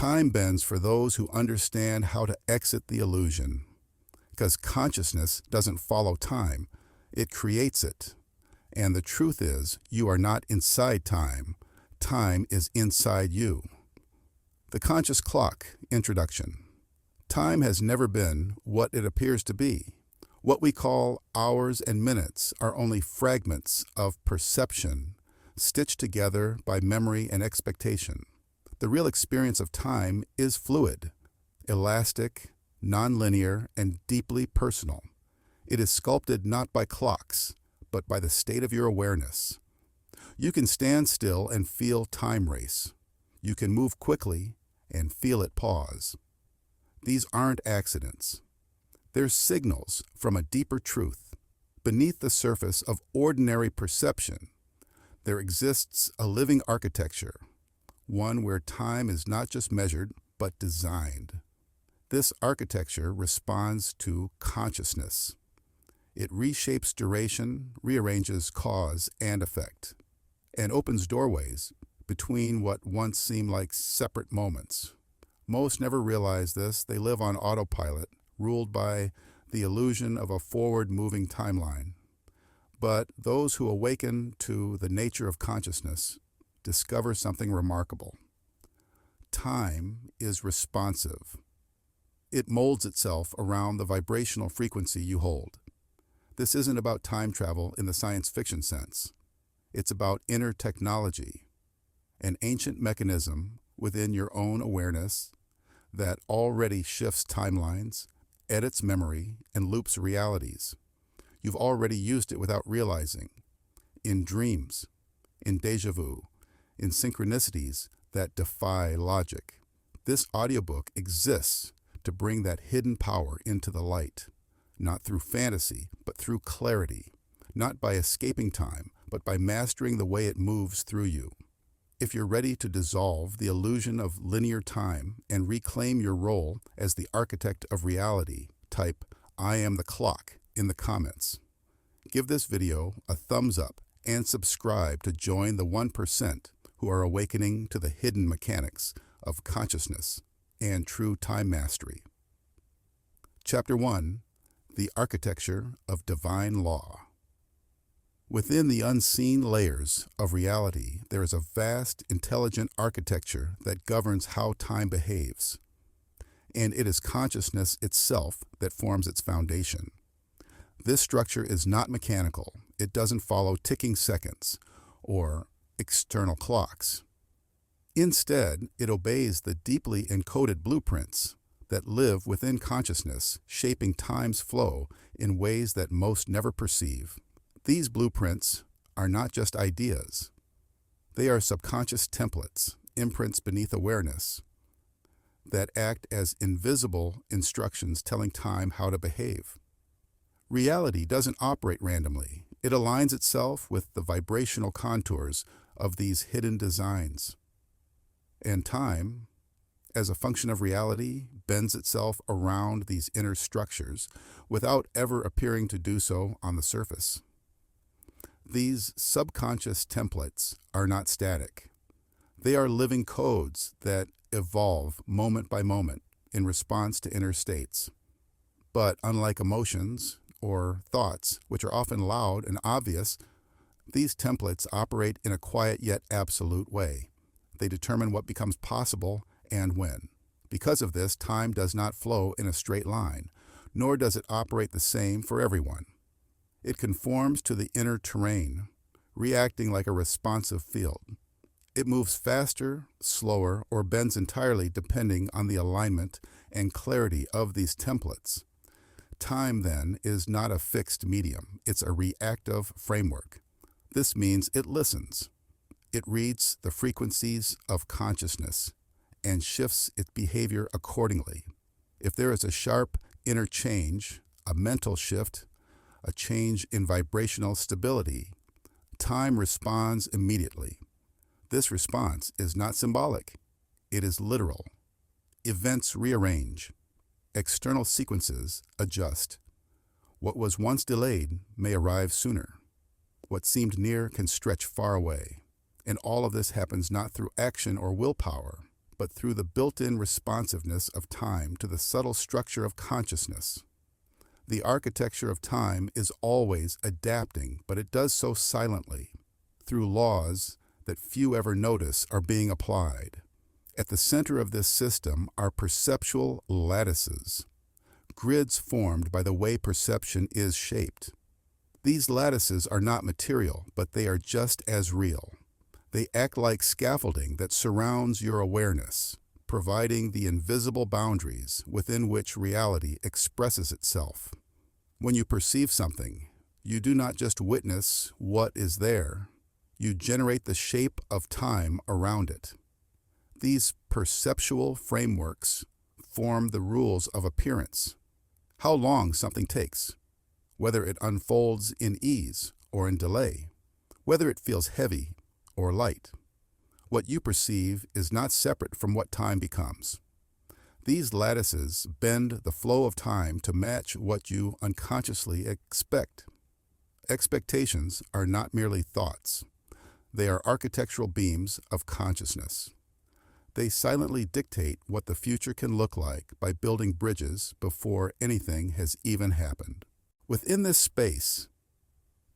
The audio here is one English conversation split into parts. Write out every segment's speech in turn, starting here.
Time bends for those who understand how to exit the illusion, because consciousness doesn't follow time, it creates it. And the truth is, you are not inside time. Time is inside you. The Conscious Clock Introduction. Time has never been what it appears to be. What we call hours and minutes are only fragments of perception, stitched together by memory and expectation. The real experience of time is fluid, elastic, nonlinear, and deeply personal. It is sculpted not by clocks, but by the state of your awareness. You can stand still and feel time race. You can move quickly and feel it pause. These aren't accidents. They're signals from a deeper truth. Beneath the surface of ordinary perception, there exists a living architecture, one where time is not just measured, but designed. This architecture responds to consciousness. It reshapes duration, rearranges cause and effect, and opens doorways between what once seemed like separate moments. Most never realize this. They live on autopilot, ruled by the illusion of a forward-moving timeline. But those who awaken to the nature of consciousness discover something remarkable. Time is responsive. It molds itself around the vibrational frequency you hold. This isn't about time travel in the science fiction sense. It's about inner technology, an ancient mechanism within your own awareness that already shifts timelines, edits memory, and loops realities. You've already used it without realizing, in dreams, in déjà vu, in synchronicities that defy logic. This audiobook exists to bring that hidden power into the light, not through fantasy, but through clarity, not by escaping time, but by mastering the way it moves through you. If you're ready to dissolve the illusion of linear time and reclaim your role as the architect of reality, type "I am the clock" in the comments. Give this video a thumbs up and subscribe to join the 1% who are awakening to the hidden mechanics of consciousness and true time mastery. Chapter 1. The Architecture of Divine Law. Within the unseen layers of reality, there is a vast, intelligent architecture that governs how time behaves. And it is consciousness itself that forms its foundation. This structure is not mechanical. It doesn't follow ticking seconds or external clocks. Instead, it obeys the deeply encoded blueprints that live within consciousness, shaping time's flow in ways that most never perceive. These blueprints are not just ideas. They are subconscious templates, imprints beneath awareness, that act as invisible instructions telling time how to behave. Reality doesn't operate randomly. It aligns itself with the vibrational contours of these hidden designs. And time, as a function of reality, bends itself around these inner structures without ever appearing to do so on the surface. These subconscious templates are not static. They are living codes that evolve moment by moment in response to inner states. But unlike emotions or thoughts, which are often loud and obvious, these templates operate in a quiet yet absolute way. They determine what becomes possible and when. Because of this, time does not flow in a straight line, nor does it operate the same for everyone. It conforms to the inner terrain, reacting like a responsive field. It moves faster, slower, or bends entirely depending on the alignment and clarity of these templates. Time, then, is not a fixed medium. It's a reactive framework. This means it listens. It reads the frequencies of consciousness and shifts its behavior accordingly. If there is a sharp inner change, a mental shift, a change in vibrational stability, time responds immediately. This response is not symbolic. It is literal. Events rearrange. External sequences adjust. What was once delayed may arrive sooner. What seemed near can stretch far away. And all of this happens not through action or willpower, but through the built-in responsiveness of time to the subtle structure of consciousness. The architecture of time is always adapting, but it does so silently, through laws that few ever notice are being applied. At the center of this system are perceptual lattices, grids formed by the way perception is shaped. These lattices are not material, but they are just as real. They act like scaffolding that surrounds your awareness, providing the invisible boundaries within which reality expresses itself. When you perceive something, you do not just witness what is there, you generate the shape of time around it. These perceptual frameworks form the rules of appearance. How long something takes, whether it unfolds in ease or in delay, whether it feels heavy or light. What you perceive is not separate from what time becomes. These lattices bend the flow of time to match what you unconsciously expect. Expectations are not merely thoughts. They are architectural beams of consciousness. They silently dictate what the future can look like by building bridges before anything has even happened. Within this space,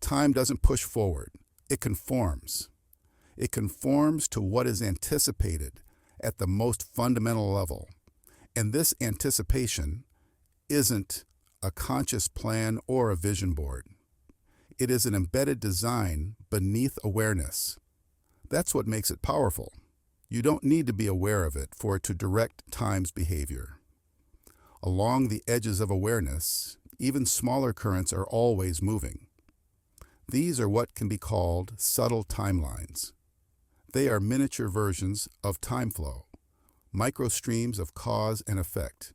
time doesn't push forward. It conforms. It conforms to what is anticipated at the most fundamental level. And this anticipation isn't a conscious plan or a vision board. It is an embedded design beneath awareness. That's what makes it powerful. You don't need to be aware of it for it to direct time's behavior. Along the edges of awareness, even smaller currents are always moving. These are what can be called subtle timelines. They are miniature versions of time flow, microstreams of cause and effect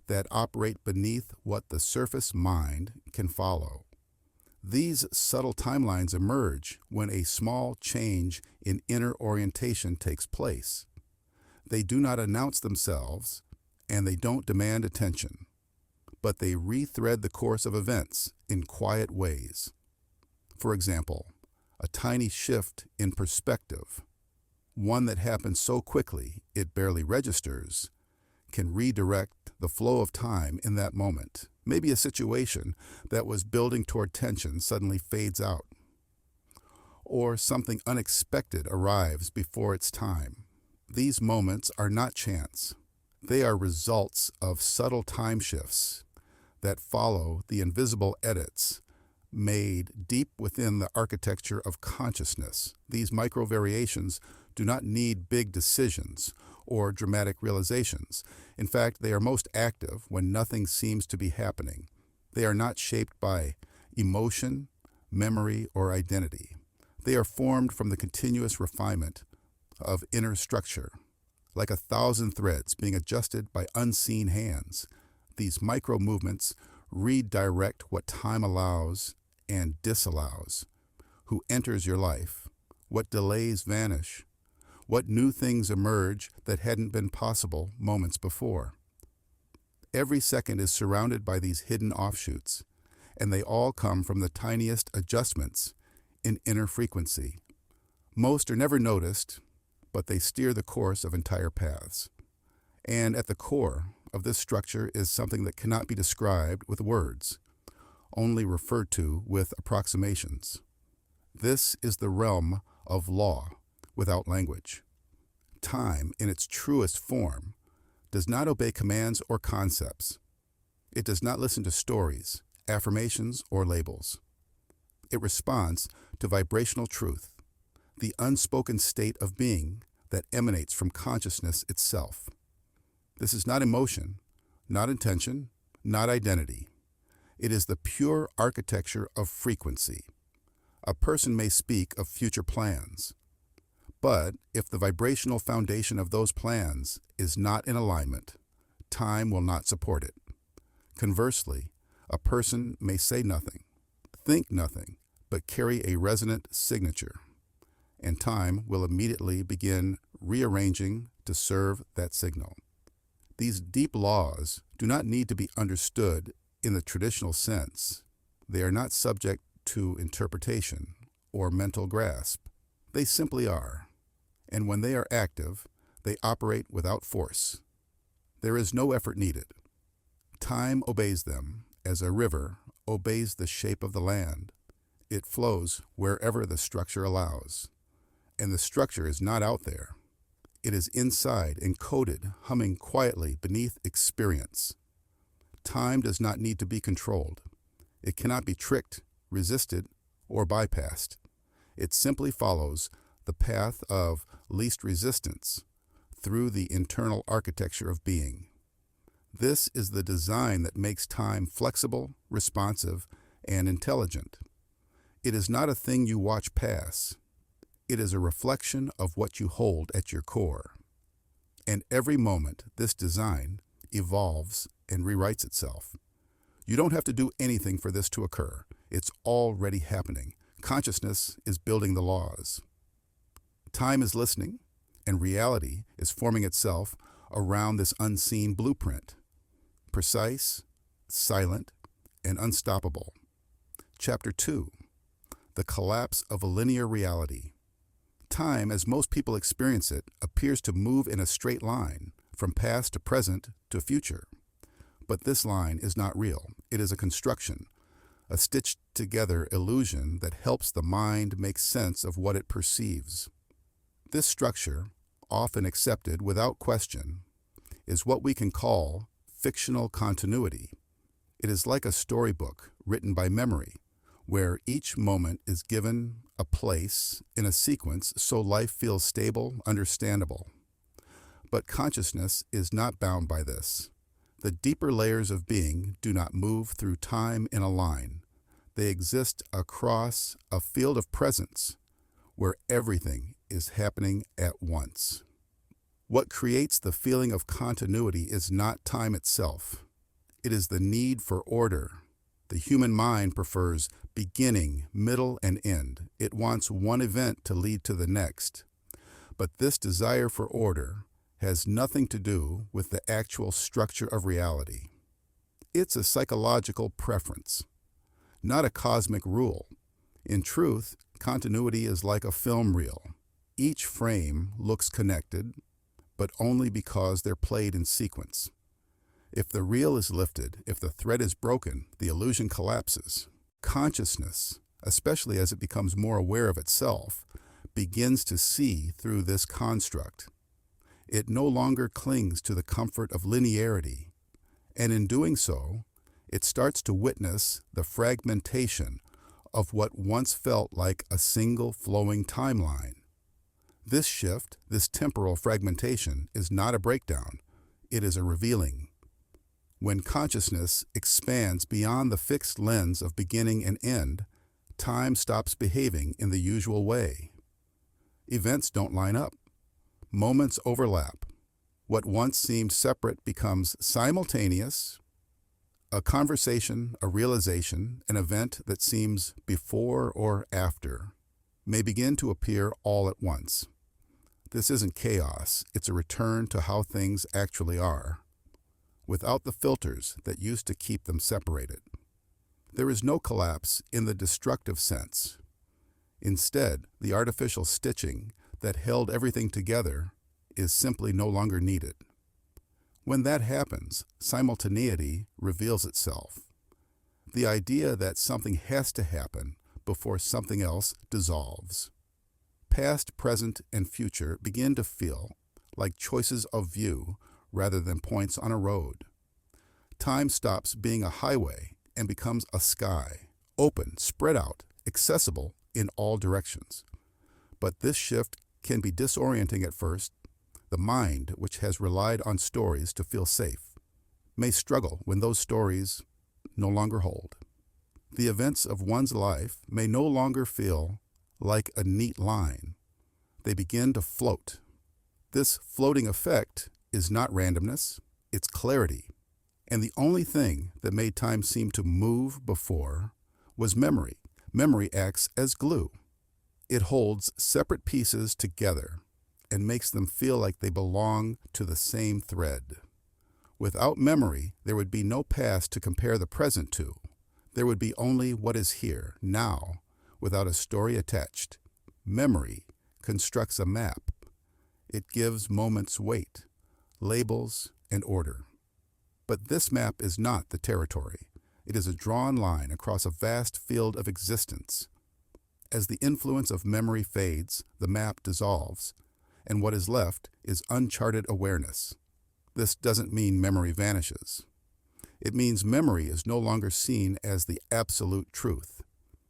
that operate beneath what the surface mind can follow. These subtle timelines emerge when a small change in inner orientation takes place. They do not announce themselves, and they don't demand attention, but they rethread the course of events in quiet ways. For example, a tiny shift in perspective, one that happens so quickly it barely registers, can redirect the flow of time in that moment. Maybe a situation that was building toward tension suddenly fades out, or something unexpected arrives before its time. These moments are not chance. They are results of subtle time shifts that follow the invisible edits made deep within the architecture of consciousness. These micro variations do not need big decisions or dramatic realizations. In fact, they are most active when nothing seems to be happening. They are not shaped by emotion, memory, or identity. They are formed from the continuous refinement of inner structure, like 1,000 threads being adjusted by unseen hands. These micro movements redirect what time allows and disallows, who enters your life, what delays vanish, what new things emerge that hadn't been possible moments before. Every second is surrounded by these hidden offshoots, and they all come from the tiniest adjustments in inner frequency. Most are never noticed, but they steer the course of entire paths. And at the core of this structure is something that cannot be described with words, only referred to with approximations. This is the realm of law without language. Time, in its truest form, does not obey commands or concepts. It does not listen to stories, affirmations, or labels. It responds to vibrational truth, the unspoken state of being that emanates from consciousness itself. This is not emotion, not intention, not identity. It is the pure architecture of frequency. A person may speak of future plans, but if the vibrational foundation of those plans is not in alignment, time will not support it. Conversely, a person may say nothing, think nothing, but carry a resonant signature, and time will immediately begin rearranging to serve that signal. These deep laws do not need to be understood in the traditional sense. They are not subject to interpretation or mental grasp. They simply are. And when they are active, They operate without force. There is no effort needed. Time obeys them as a river obeys the shape of the land. It flows wherever the structure allows. And the structure is not out there. It is inside, encoded, humming quietly beneath experience. Time does not need to be controlled. It cannot be tricked, resisted, or bypassed. It simply follows the path of least resistance through the internal architecture of being. This is the design that makes time flexible, responsive, and intelligent. It is not a thing you watch pass. It is a reflection of what you hold at your core. And every moment, this design evolves and rewrites itself. You don't have to do anything for this to occur. It's already happening. Consciousness is building the laws. Time is listening, and reality is forming itself around this unseen blueprint. Precise, silent, and unstoppable. Chapter 2. The collapse of a linear reality. Time, as most people experience it, appears to move in a straight line, from past to present to future. But this line is not real. It is a construction, a stitched-together illusion that helps the mind make sense of what it perceives. This structure, often accepted without question, is what we can call fictional continuity. It is like a storybook written by memory, where each moment is given a place in a sequence so life feels stable, understandable. But consciousness is not bound by this. The deeper layers of being do not move through time in a line. They exist across a field of presence where everything is happening at once. What creates the feeling of continuity is not time itself. It is the need for order. The human mind prefers beginning, middle, and end. It wants one event to lead to the next. But this desire for order has nothing to do with the actual structure of reality. It's a psychological preference, not a cosmic rule. In truth, continuity is like a film reel. Each frame looks connected, but only because they're played in sequence. If the reel is lifted, if the thread is broken, the illusion collapses. Consciousness, especially as it becomes more aware of itself, begins to see through this construct. It no longer clings to the comfort of linearity, and in doing so, it starts to witness the fragmentation of what once felt like a single flowing timeline. This shift, this temporal fragmentation, is not a breakdown. It is a revealing. When consciousness expands beyond the fixed lens of beginning and end, time stops behaving in the usual way. Events don't line up. Moments overlap. What once seemed separate becomes simultaneous. A conversation, a realization, an event that seems before or after may begin to appear all at once. This isn't chaos, it's a return to how things actually are, without the filters that used to keep them separated. There is no collapse in the destructive sense. Instead, the artificial stitching that held everything together is simply no longer needed. When that happens, simultaneity reveals itself. The idea that something has to happen before something else dissolves. Past, present, and future begin to feel like choices of view rather than points on a road. Time stops being a highway and becomes a sky, open, spread out, accessible in all directions. But this shift can be disorienting at first. The mind, which has relied on stories to feel safe, may struggle when those stories no longer hold. The events of one's life may no longer feel like a neat line. They begin to float. This floating effect is not randomness, it's clarity. And the only thing that made time seem to move before was memory. Memory acts as glue. It holds separate pieces together and makes them feel like they belong to the same thread. Without memory, there would be no past to compare the present to. There would be only what is here, now, without a story attached. Memory constructs a map, It gives moments weight, labels, and order. But this map is not the territory. It is a drawn line across a vast field of existence. As the influence of memory fades, the map dissolves, and what is left is uncharted awareness. This doesn't mean memory vanishes. It means memory is no longer seen as the absolute truth.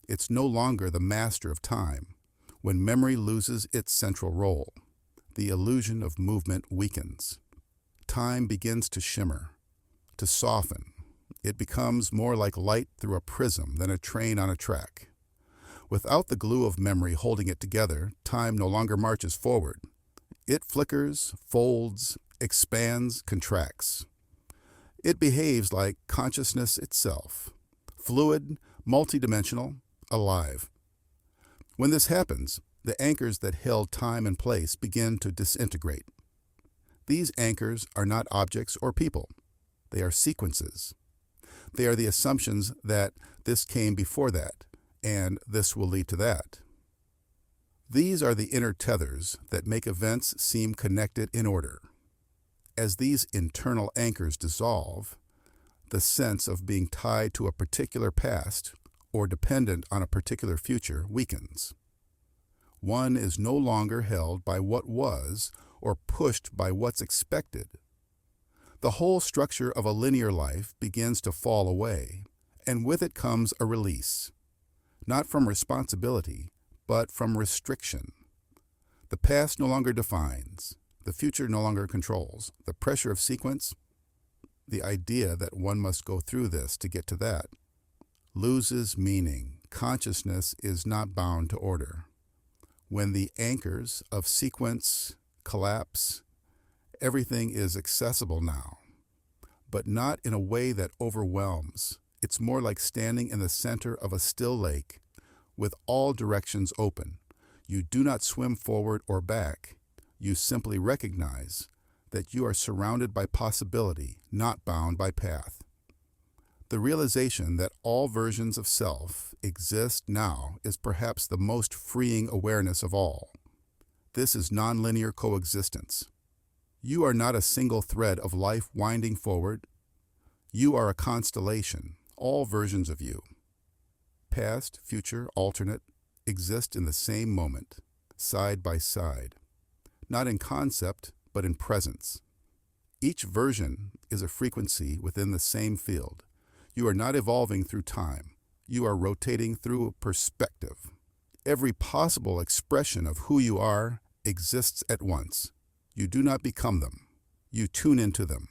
It's no longer the master of time. When memory loses its central role, the illusion of movement weakens. Time begins to shimmer, to soften. It becomes more like light through a prism than a train on a track. Without the glue of memory holding it together, time no longer marches forward. It flickers, folds, expands, contracts. It behaves like consciousness itself, fluid, multidimensional, alive. When this happens, the anchors that held time and place begin to disintegrate. These anchors are not objects or people. They are sequences. They are the assumptions that this came before that, and this will lead to that. These are the inner tethers that make events seem connected in order. As these internal anchors dissolve, the sense of being tied to a particular past or dependent on a particular future weakens. One is no longer held by what was or pushed by what's expected. The whole structure of a linear life begins to fall away, and with it comes a release, not from responsibility, but from restriction. The past no longer defines. The future no longer controls. The pressure of sequence, the idea that one must go through this to get to that, loses meaning. Consciousness is not bound to order. When the anchors of sequence collapse, everything is accessible now, but not in a way that overwhelms. It's more like standing in the center of a still lake with all directions open. You do not swim forward or back. You simply recognize that you are surrounded by possibility, not bound by path. The realization that all versions of self exist now is perhaps the most freeing awareness of all. This is nonlinear coexistence. You are not a single thread of life winding forward. You are a constellation, all versions of you. Past, future, alternate, exist in the same moment, side by side. Not in concept, but in presence. Each version is a frequency within the same field. You are not evolving through time. You are rotating through perspective. Every possible expression of who you are exists at once. You do not become them. You tune into them.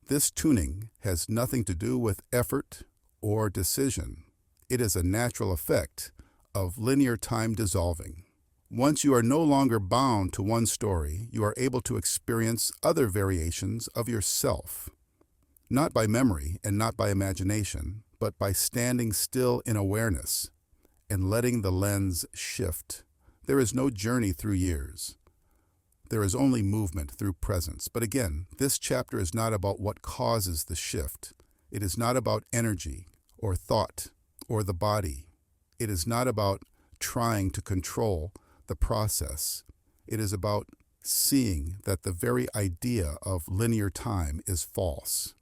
This tuning has nothing to do with effort or decision. It is a natural effect of linear time dissolving. Once you are no longer bound to one story, you are able to experience other variations of yourself, not by memory and not by imagination, but by standing still in awareness and letting the lens shift. There is no journey through years. There is only movement through presence. But again, this chapter is not about what causes the shift. It is not about energy or thought or the body. It is not about trying to control the process. It is about seeing that the very idea of linear time is false.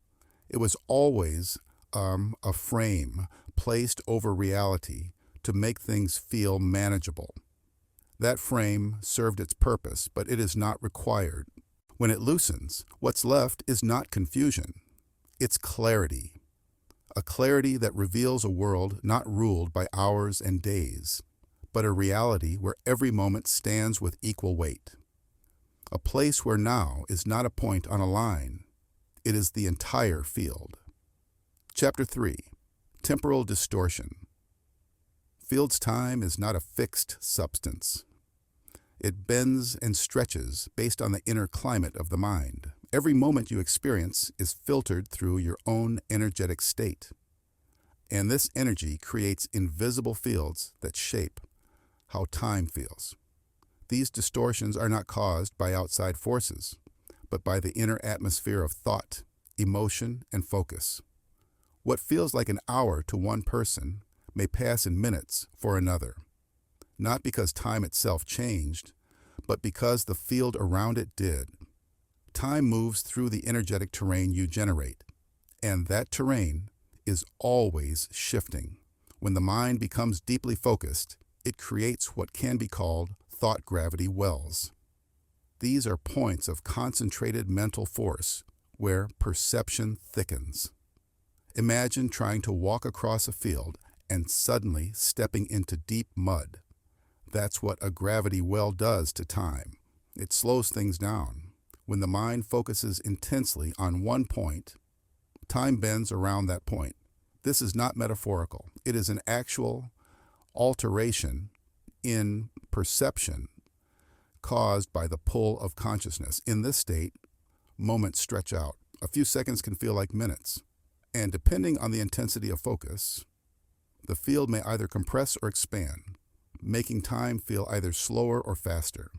It was always a frame placed over reality to make things feel manageable. That frame served its purpose, but it is not required. When it loosens, what's left is not confusion. It's clarity. A clarity that reveals a world not ruled by hours and days, but a reality where every moment stands with equal weight. A place where now is not a point on a line. It is the entire field. Chapter 3. Temporal Distortion. Field's time is not a fixed substance. It bends and stretches based on the inner climate of the mind. Every moment you experience is filtered through your own energetic state. And this energy creates invisible fields that shape how time feels. These distortions are not caused by outside forces, but by the inner atmosphere of thought, emotion, and focus. What feels like an hour to one person may pass in minutes for another, not because time itself changed, but because the field around it did. Time moves through the energetic terrain you generate, and that terrain is always shifting. When the mind becomes deeply focused, it creates what can be called thought gravity wells. These are points of concentrated mental force where perception thickens. Imagine trying to walk across a field and suddenly stepping into deep mud. That's what a gravity well does to time. It slows things down. When the mind focuses intensely on one point, time bends around that point. This is not metaphorical. It is an actual alteration in perception caused by the pull of consciousness. In this state, moments stretch out. A few seconds can feel like minutes. And depending on the intensity of focus, the field may either compress or expand, making time feel either slower or faster.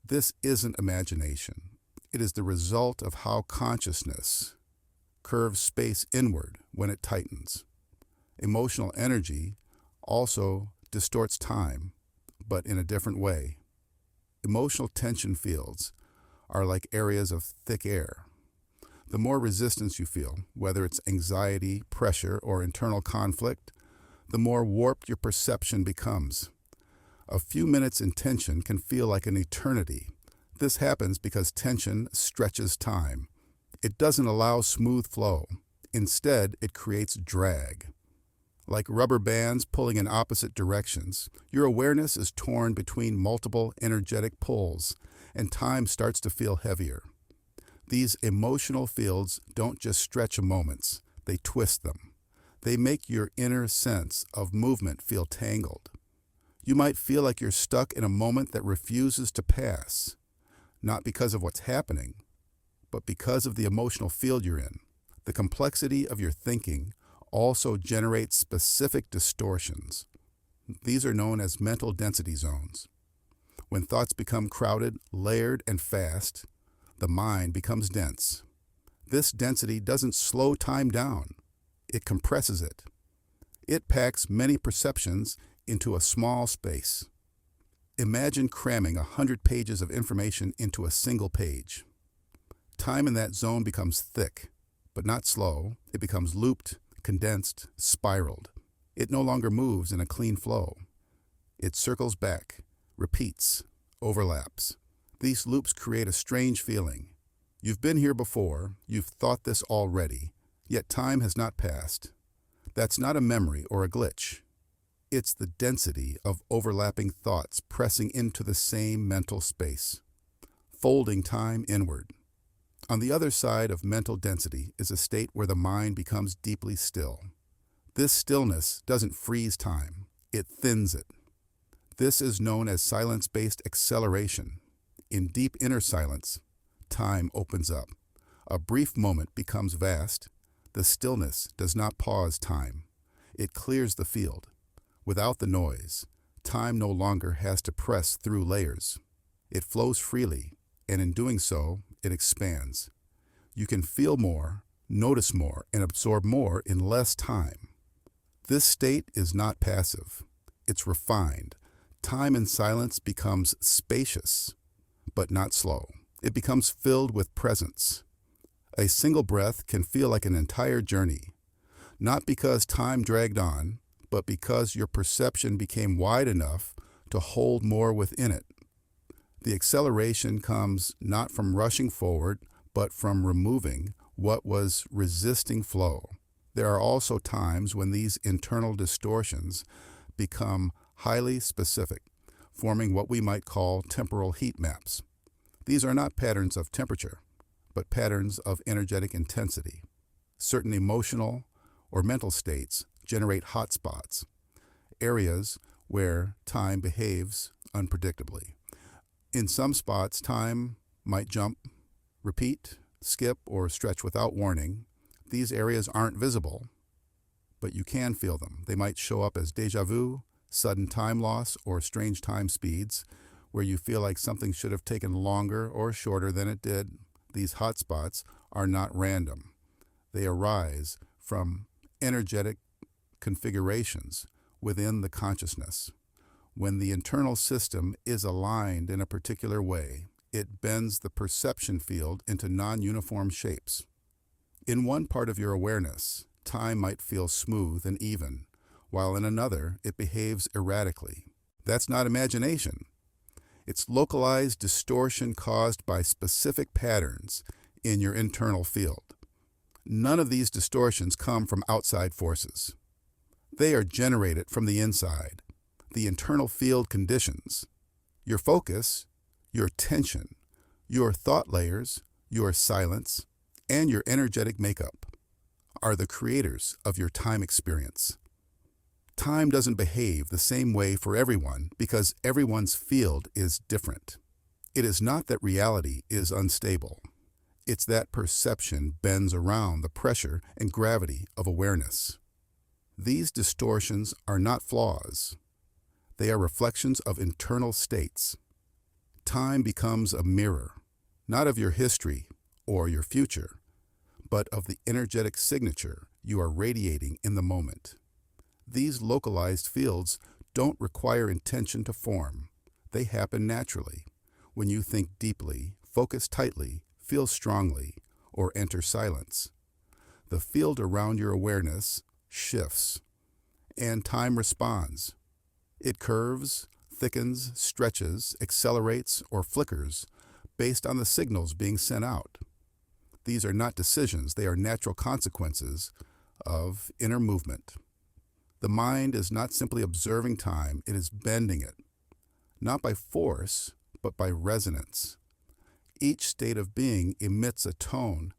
This isn't imagination. It is the result of how consciousness curves space inward when it tightens. Emotional energy also distorts time, but in a different way. Emotional tension fields are like areas of thick air. The more resistance you feel, whether it's anxiety, pressure, or internal conflict, the more warped your perception becomes. A few minutes in tension can feel like an eternity. This happens because tension stretches time. It doesn't allow smooth flow. Instead, it creates drag. Like rubber bands pulling in opposite directions, your awareness is torn between multiple energetic pulls, and time starts to feel heavier. These emotional fields don't just stretch moments, they twist them. They make your inner sense of movement feel tangled. You might feel like you're stuck in a moment that refuses to pass, not because of what's happening, but because of the emotional field you're in. The complexity of your thinking also generates specific distortions. These are known as mental density zones. When thoughts become crowded, layered, and fast, the mind becomes dense. This density doesn't slow time down. It compresses it. It packs many perceptions into a small space. Imagine cramming 100 pages of information into a single page. Time in that zone becomes thick, but not slow. It becomes looped, condensed, spiraled. It no longer moves in a clean flow. It circles back, repeats, overlaps. These loops create a strange feeling. You've been here before, you've thought this already, yet time has not passed. That's not a memory or a glitch. It's the density of overlapping thoughts pressing into the same mental space, folding time inward. On the other side of mental density is a state where the mind becomes deeply still. This stillness doesn't freeze time, it thins it. This is known as silence-based acceleration. In deep inner silence, time opens up. A brief moment becomes vast. The stillness does not pause time. It clears the field. Without the noise, time no longer has to press through layers. It flows freely, and in doing so, it expands. You can feel more, notice more, and absorb more in less time. This state is not passive. It's refined. Time in silence becomes spacious, but not slow. It becomes filled with presence. A single breath can feel like an entire journey, not because time dragged on, but because your perception became wide enough to hold more within it. The acceleration comes not from rushing forward, but from removing what was resisting flow. There are also times when these internal distortions become highly specific, forming what we might call temporal heat maps. These are not patterns of temperature, but patterns of energetic intensity. Certain emotional or mental states generate hotspots, areas where time behaves unpredictably. In some spots, time might jump, repeat, skip, or stretch without warning. These areas aren't visible, but you can feel them. They might show up as déjà vu, sudden time loss, or strange time speeds, where you feel like something should have taken longer or shorter than it did. These hotspots are not random. They arise from energetic configurations within the consciousness. When the internal system is aligned in a particular way, it bends the perception field into non-uniform shapes. In one part of your awareness, time might feel smooth and even, while in another, it behaves erratically. That's not imagination. It's localized distortion caused by specific patterns in your internal field. None of these distortions come from outside forces. They are generated from the inside, the internal field conditions. Your focus, your attention, your thought layers, your silence, and your energetic makeup are the creators of your time experience. Time doesn't behave the same way for everyone because everyone's field is different. It is not that reality is unstable. It's that perception bends around the pressure and gravity of awareness. These distortions are not flaws. They are reflections of internal states. Time becomes a mirror, not of your history or your future, but of the energetic signature you are radiating in the moment. These localized fields don't require intention to form. They happen naturally when you think deeply, focus tightly, feel strongly, or enter silence. The field around your awareness shifts, and time responds. It curves, thickens, stretches, accelerates, or flickers based on the signals being sent out. These are not decisions, they are natural consequences of inner movement. The mind is not simply observing time, it is bending it, not by force, but by resonance. Each state of being emits a tone,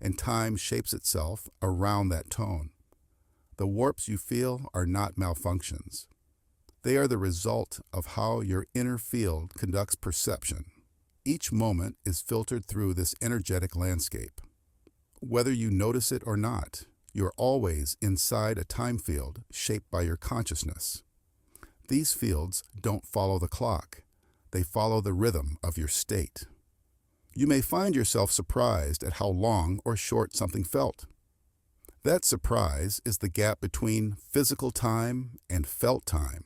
and time shapes itself around that tone. The warps you feel are not malfunctions. They are the result of how your inner field conducts perception. Each moment is filtered through this energetic landscape. Whether you notice it or not, you're always inside a time field shaped by your consciousness. These fields don't follow the clock. They follow the rhythm of your state. You may find yourself surprised at how long or short something felt. That surprise is the gap between physical time and felt time,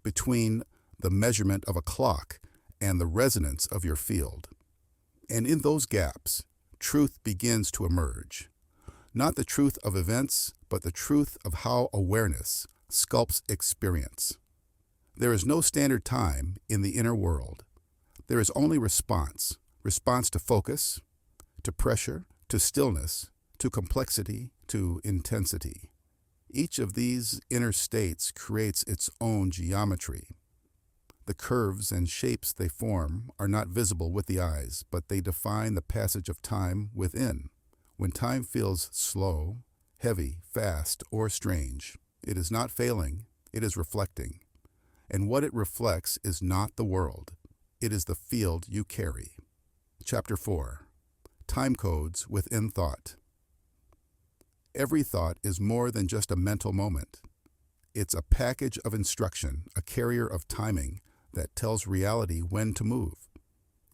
between the measurement of a clock and the resonance of your field. And in those gaps, truth begins to emerge. Not the truth of events, but the truth of how awareness sculpts experience. There is no standard time in the inner world. There is only response to focus, to pressure, to stillness, to complexity, to intensity. Each of these inner states creates its own geometry. The curves and shapes they form are not visible with the eyes, but they define the passage of time within. When time feels slow, heavy, fast, or strange, it is not failing, it is reflecting. And what it reflects is not the world, it is the field you carry. Chapter 4. Time Codes Within Thought. Every thought is more than just a mental moment. It's a package of instruction, a carrier of timing that tells reality when to move.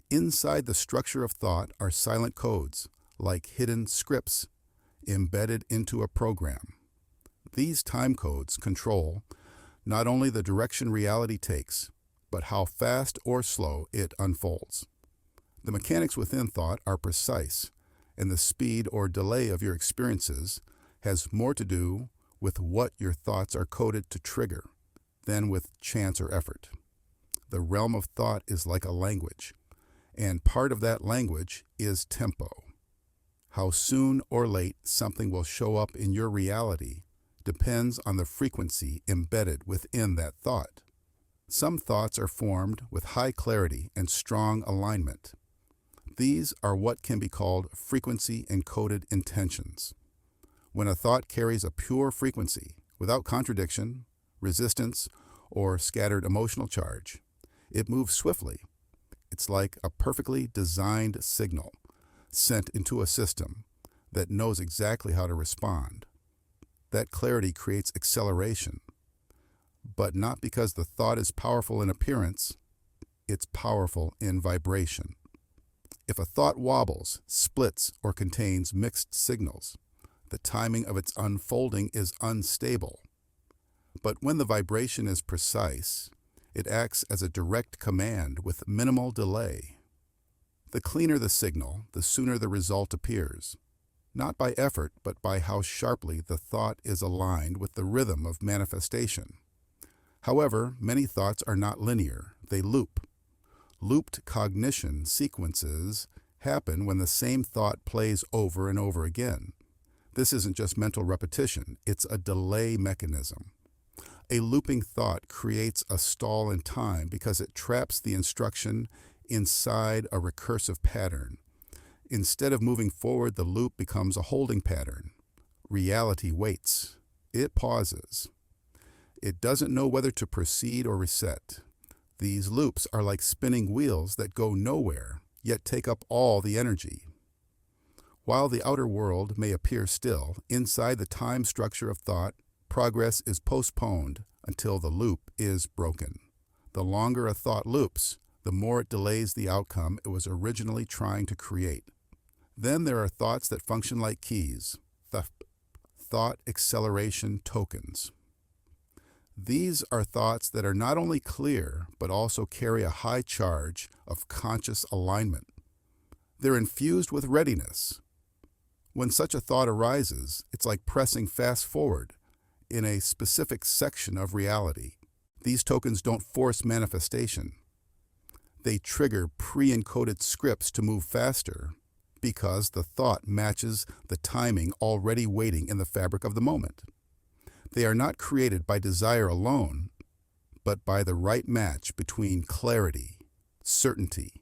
Inside the structure of thought are silent codes, like hidden scripts embedded into a program. These time codes control not only the direction reality takes, but how fast or slow it unfolds. The mechanics within thought are precise, and the speed or delay of your experiences has more to do with what your thoughts are coded to trigger than with chance or effort. The realm of thought is like a language, and part of that language is tempo. How soon or late something will show up in your reality depends on the frequency embedded within that thought. Some thoughts are formed with high clarity and strong alignment. These are what can be called frequency-encoded intentions. When a thought carries a pure frequency, without contradiction, resistance, or scattered emotional charge, it moves swiftly. It's like a perfectly designed signal sent into a system that knows exactly how to respond. That clarity creates acceleration, but not because the thought is powerful in appearance, it's powerful in vibration. If a thought wobbles, splits, or contains mixed signals, the timing of its unfolding is unstable. But when the vibration is precise, It acts as a direct command with minimal delay. The cleaner the signal, the sooner the result appears, not by effort, but by how sharply the thought is aligned with the rhythm of manifestation. However, many thoughts are not linear, they loop. Looped cognition sequences happen when the same thought plays over and over again. This isn't just mental repetition, it's a delay mechanism. A looping thought creates a stall in time because it traps the instruction inside a recursive pattern. Instead of moving forward, the loop becomes a holding pattern. Reality waits. It pauses. It doesn't know whether to proceed or reset. These loops are like spinning wheels that go nowhere, yet take up all the energy. While the outer world may appear still, inside the time structure of thought, progress is postponed until the loop is broken. The longer a thought loops, the more it delays the outcome it was originally trying to create. Then there are thoughts that function like keys, the thought acceleration tokens. These are thoughts that are not only clear, but also carry a high charge of conscious alignment. They're infused with readiness. When such a thought arises, it's like pressing fast forward in a specific section of reality. These tokens don't force manifestation. They trigger pre-encoded scripts to move faster because the thought matches the timing already waiting in the fabric of the moment. They are not created by desire alone, but by the right match between clarity, certainty,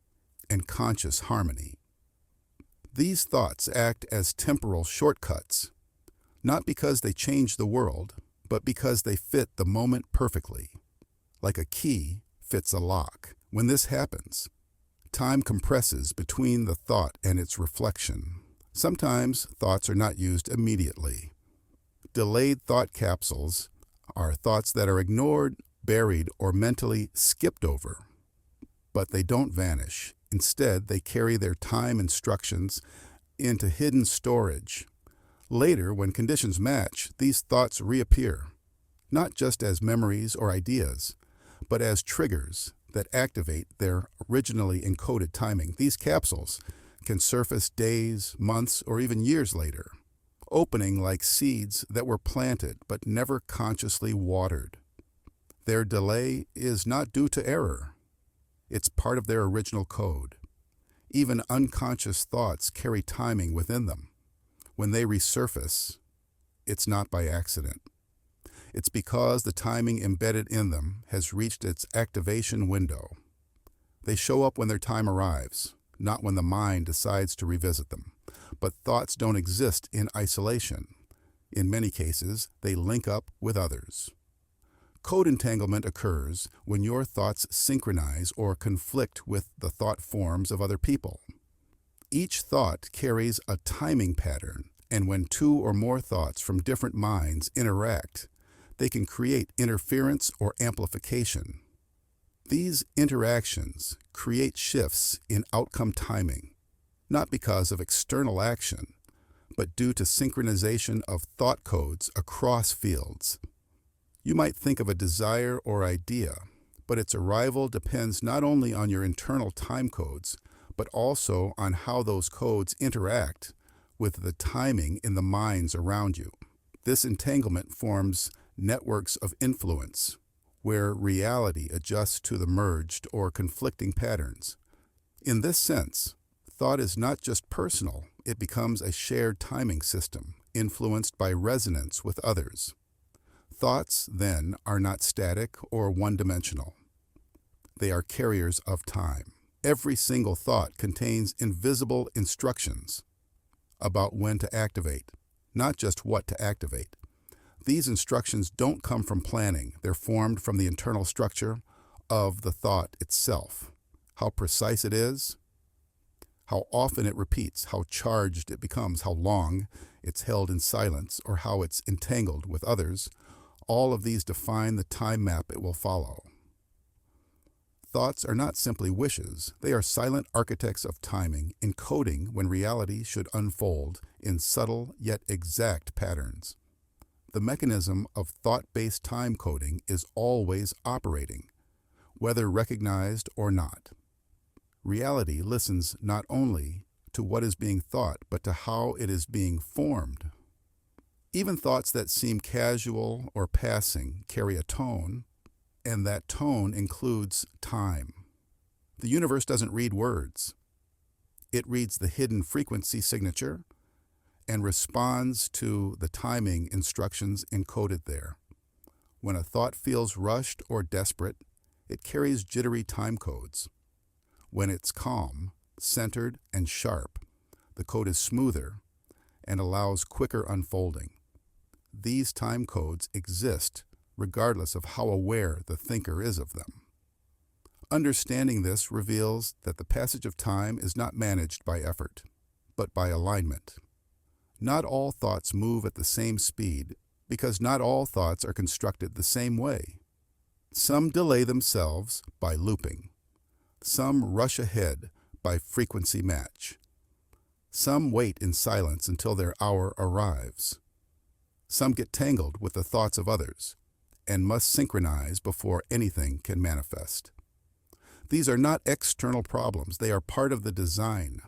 and conscious harmony. These thoughts act as temporal shortcuts, not because they change the world, but because they fit the moment perfectly, like a key fits a lock. When this happens, time compresses between the thought and its reflection. Sometimes thoughts are not used immediately. Delayed thought capsules are thoughts that are ignored, buried, or mentally skipped over. But they don't vanish. Instead, they carry their time instructions into hidden storage. Later, when conditions match, these thoughts reappear, not just as memories or ideas, but as triggers that activate their originally encoded timing. These capsules can surface days, months, or even years later, opening like seeds that were planted but never consciously watered. Their delay is not due to error. It's part of their original code. Even unconscious thoughts carry timing within them. When they resurface, it's not by accident. It's because the timing embedded in them has reached its activation window. They show up when their time arrives, not when the mind decides to revisit them. But thoughts don't exist in isolation. In many cases, they link up with others. Code entanglement occurs when your thoughts synchronize or conflict with the thought forms of other people. Each thought carries a timing pattern, and when two or more thoughts from different minds interact, they can create interference or amplification. These interactions create shifts in outcome timing, not because of external action, but due to synchronization of thought codes across fields. You might think of a desire or idea, but its arrival depends not only on your internal time codes, but also on how those codes interact with the timing in the minds around you. This entanglement forms networks of influence, where reality adjusts to the merged or conflicting patterns. In this sense, thought is not just personal, it becomes a shared timing system, influenced by resonance with others. Thoughts, then, are not static or one-dimensional. They are carriers of time. Every single thought contains invisible instructions about when to activate, not just what to activate. These instructions don't come from planning. They're formed from the internal structure of the thought itself. How precise it is, how often it repeats, how charged it becomes, how long it's held in silence, or how it's entangled with others, all of these define the time map it will follow. Thoughts are not simply wishes. They are silent architects of timing, encoding when reality should unfold in subtle yet exact patterns. The mechanism of thought-based time coding is always operating. whether recognized or not. Reality listens not only to what is being thought, but to how it is being formed. Even thoughts that seem casual or passing carry a tone, and that tone includes time. The universe doesn't read words. It reads the hidden frequency signature and responds to the timing instructions encoded there. When a thought feels rushed or desperate, it carries jittery time codes. When it's calm, centered, and sharp, the code is smoother and allows quicker unfolding. These time codes exist regardless of how aware the thinker is of them. Understanding this reveals that the passage of time is not managed by effort, but by alignment. Not all thoughts move at the same speed because not all thoughts are constructed the same way. Some delay themselves by looping. Some rush ahead by frequency match. Some wait in silence until their hour arrives. Some get tangled with the thoughts of others and must synchronize before anything can manifest. These are not external problems, they are part of the design.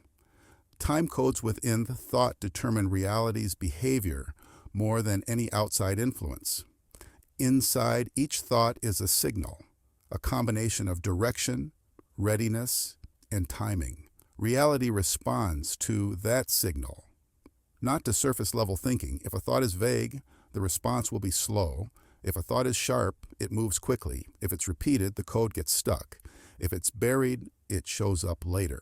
Time codes within the thought determine reality's behavior more than any outside influence. Inside each thought is a signal, a combination of direction, readiness, and timing. Reality responds to that signal, not to surface-level thinking. If a thought is vague, the response will be slow. If a thought is sharp, it moves quickly. If it's repeated, the code gets stuck. If it's buried, it shows up later.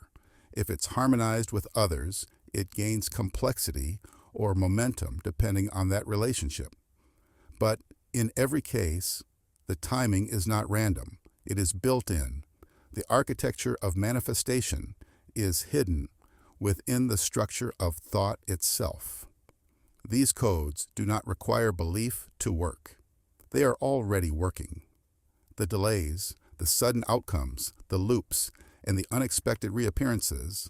If it's harmonized with others, it gains complexity or momentum depending on that relationship. But in every case, the timing is not random. It is built in. The architecture of manifestation is hidden within the structure of thought itself. These codes do not require belief to work. They are already working. The delays, the sudden outcomes, the loops, and the unexpected reappearances,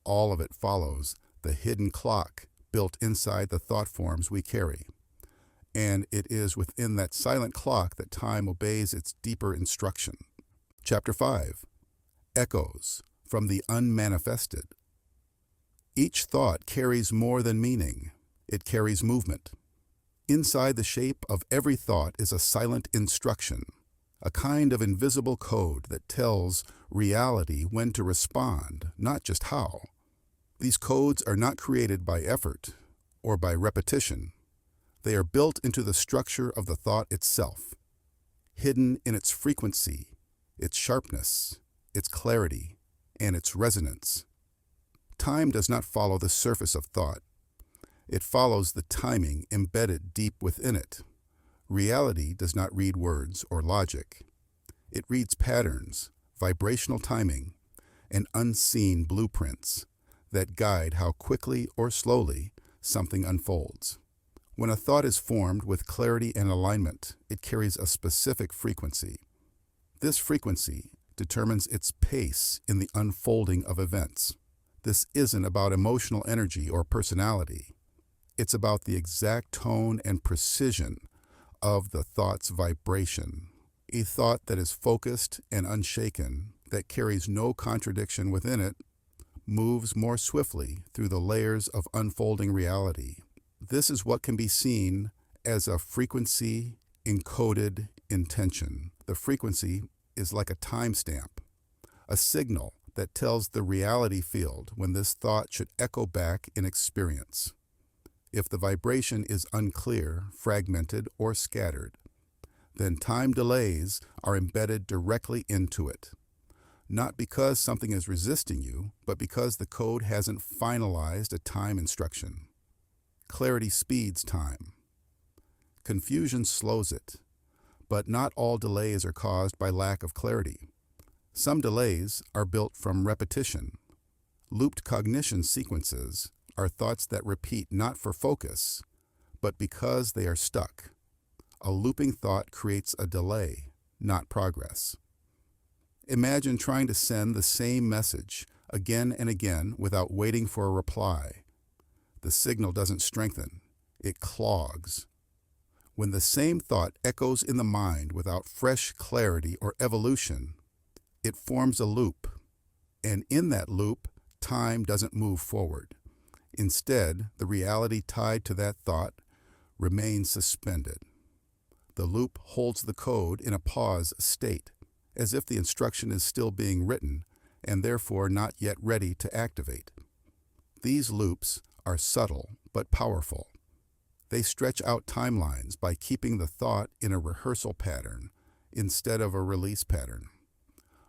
all of it follows the hidden clock built inside the thought forms we carry. And it is within that silent clock that time obeys its deeper instruction. Chapter 5. Echoes from the Unmanifested. Each thought carries more than meaning. It carries movement. Inside the shape of every thought is a silent instruction, a kind of invisible code that tells reality when to respond, not just how. These codes are not created by effort or by repetition. They are built into the structure of the thought itself, hidden in its frequency, its sharpness, its clarity, and its resonance. Time does not follow the surface of thought. It follows the timing embedded deep within it. Reality does not read words or logic. It reads patterns, vibrational timing, and unseen blueprints that guide how quickly or slowly something unfolds. When a thought is formed with clarity and alignment, it carries a specific frequency. This frequency determines its pace in the unfolding of events. This isn't about emotional energy or personality. It's about the exact tone and precision of the thought's vibration. A thought that is focused and unshaken, that carries no contradiction within it, moves more swiftly through the layers of unfolding reality. This is what can be seen as a frequency-encoded intention. The frequency is like a timestamp, a signal that tells the reality field when this thought should echo back in experience. If the vibration is unclear, fragmented, or scattered, then time delays are embedded directly into it. Not because something is resisting you, but because the code hasn't finalized a time instruction. Clarity speeds time. Confusion slows it. But not all delays are caused by lack of clarity. Some delays are built from repetition. Looped cognition sequences are thoughts that repeat not for focus, but because they are stuck. A looping thought creates a delay, not progress. Imagine trying to send the same message again and again without waiting for a reply. The signal doesn't strengthen, it clogs. When the same thought echoes in the mind without fresh clarity or evolution, it forms a loop, and in that loop, time doesn't move forward. Instead, the reality tied to that thought remains suspended. The loop holds the code in a pause state, as if the instruction is still being written and therefore not yet ready to activate. These loops are subtle but powerful. They stretch out timelines by keeping the thought in a rehearsal pattern instead of a release pattern.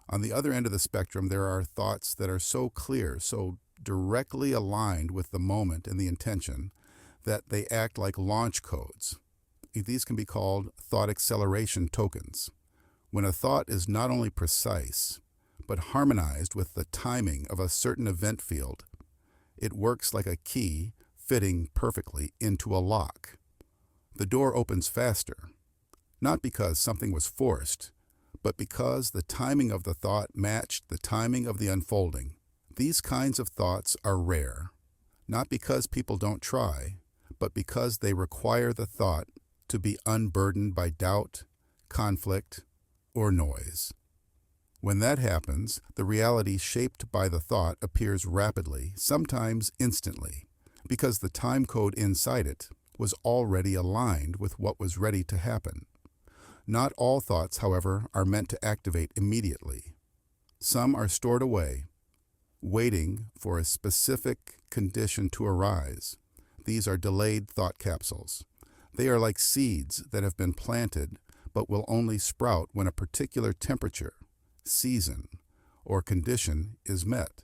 On the other end of the spectrum, there are thoughts that are so clear, so directly aligned with the moment and the intention, that they act like launch codes. These can be called thought acceleration tokens. When a thought is not only precise, but harmonized with the timing of a certain event field, it works like a key fitting perfectly into a lock. The door opens faster, not because something was forced, but because the timing of the thought matched the timing of the unfolding. These kinds of thoughts are rare, not because people don't try, but because they require the thought to be unburdened by doubt, conflict, or noise. When that happens, the reality shaped by the thought appears rapidly, sometimes instantly, because the time code inside it was already aligned with what was ready to happen. Not all thoughts, however, are meant to activate immediately. Some are stored away, waiting for a specific condition to arise. These are delayed thought capsules. They are like seeds that have been planted but will only sprout when a particular temperature, season, or condition is met.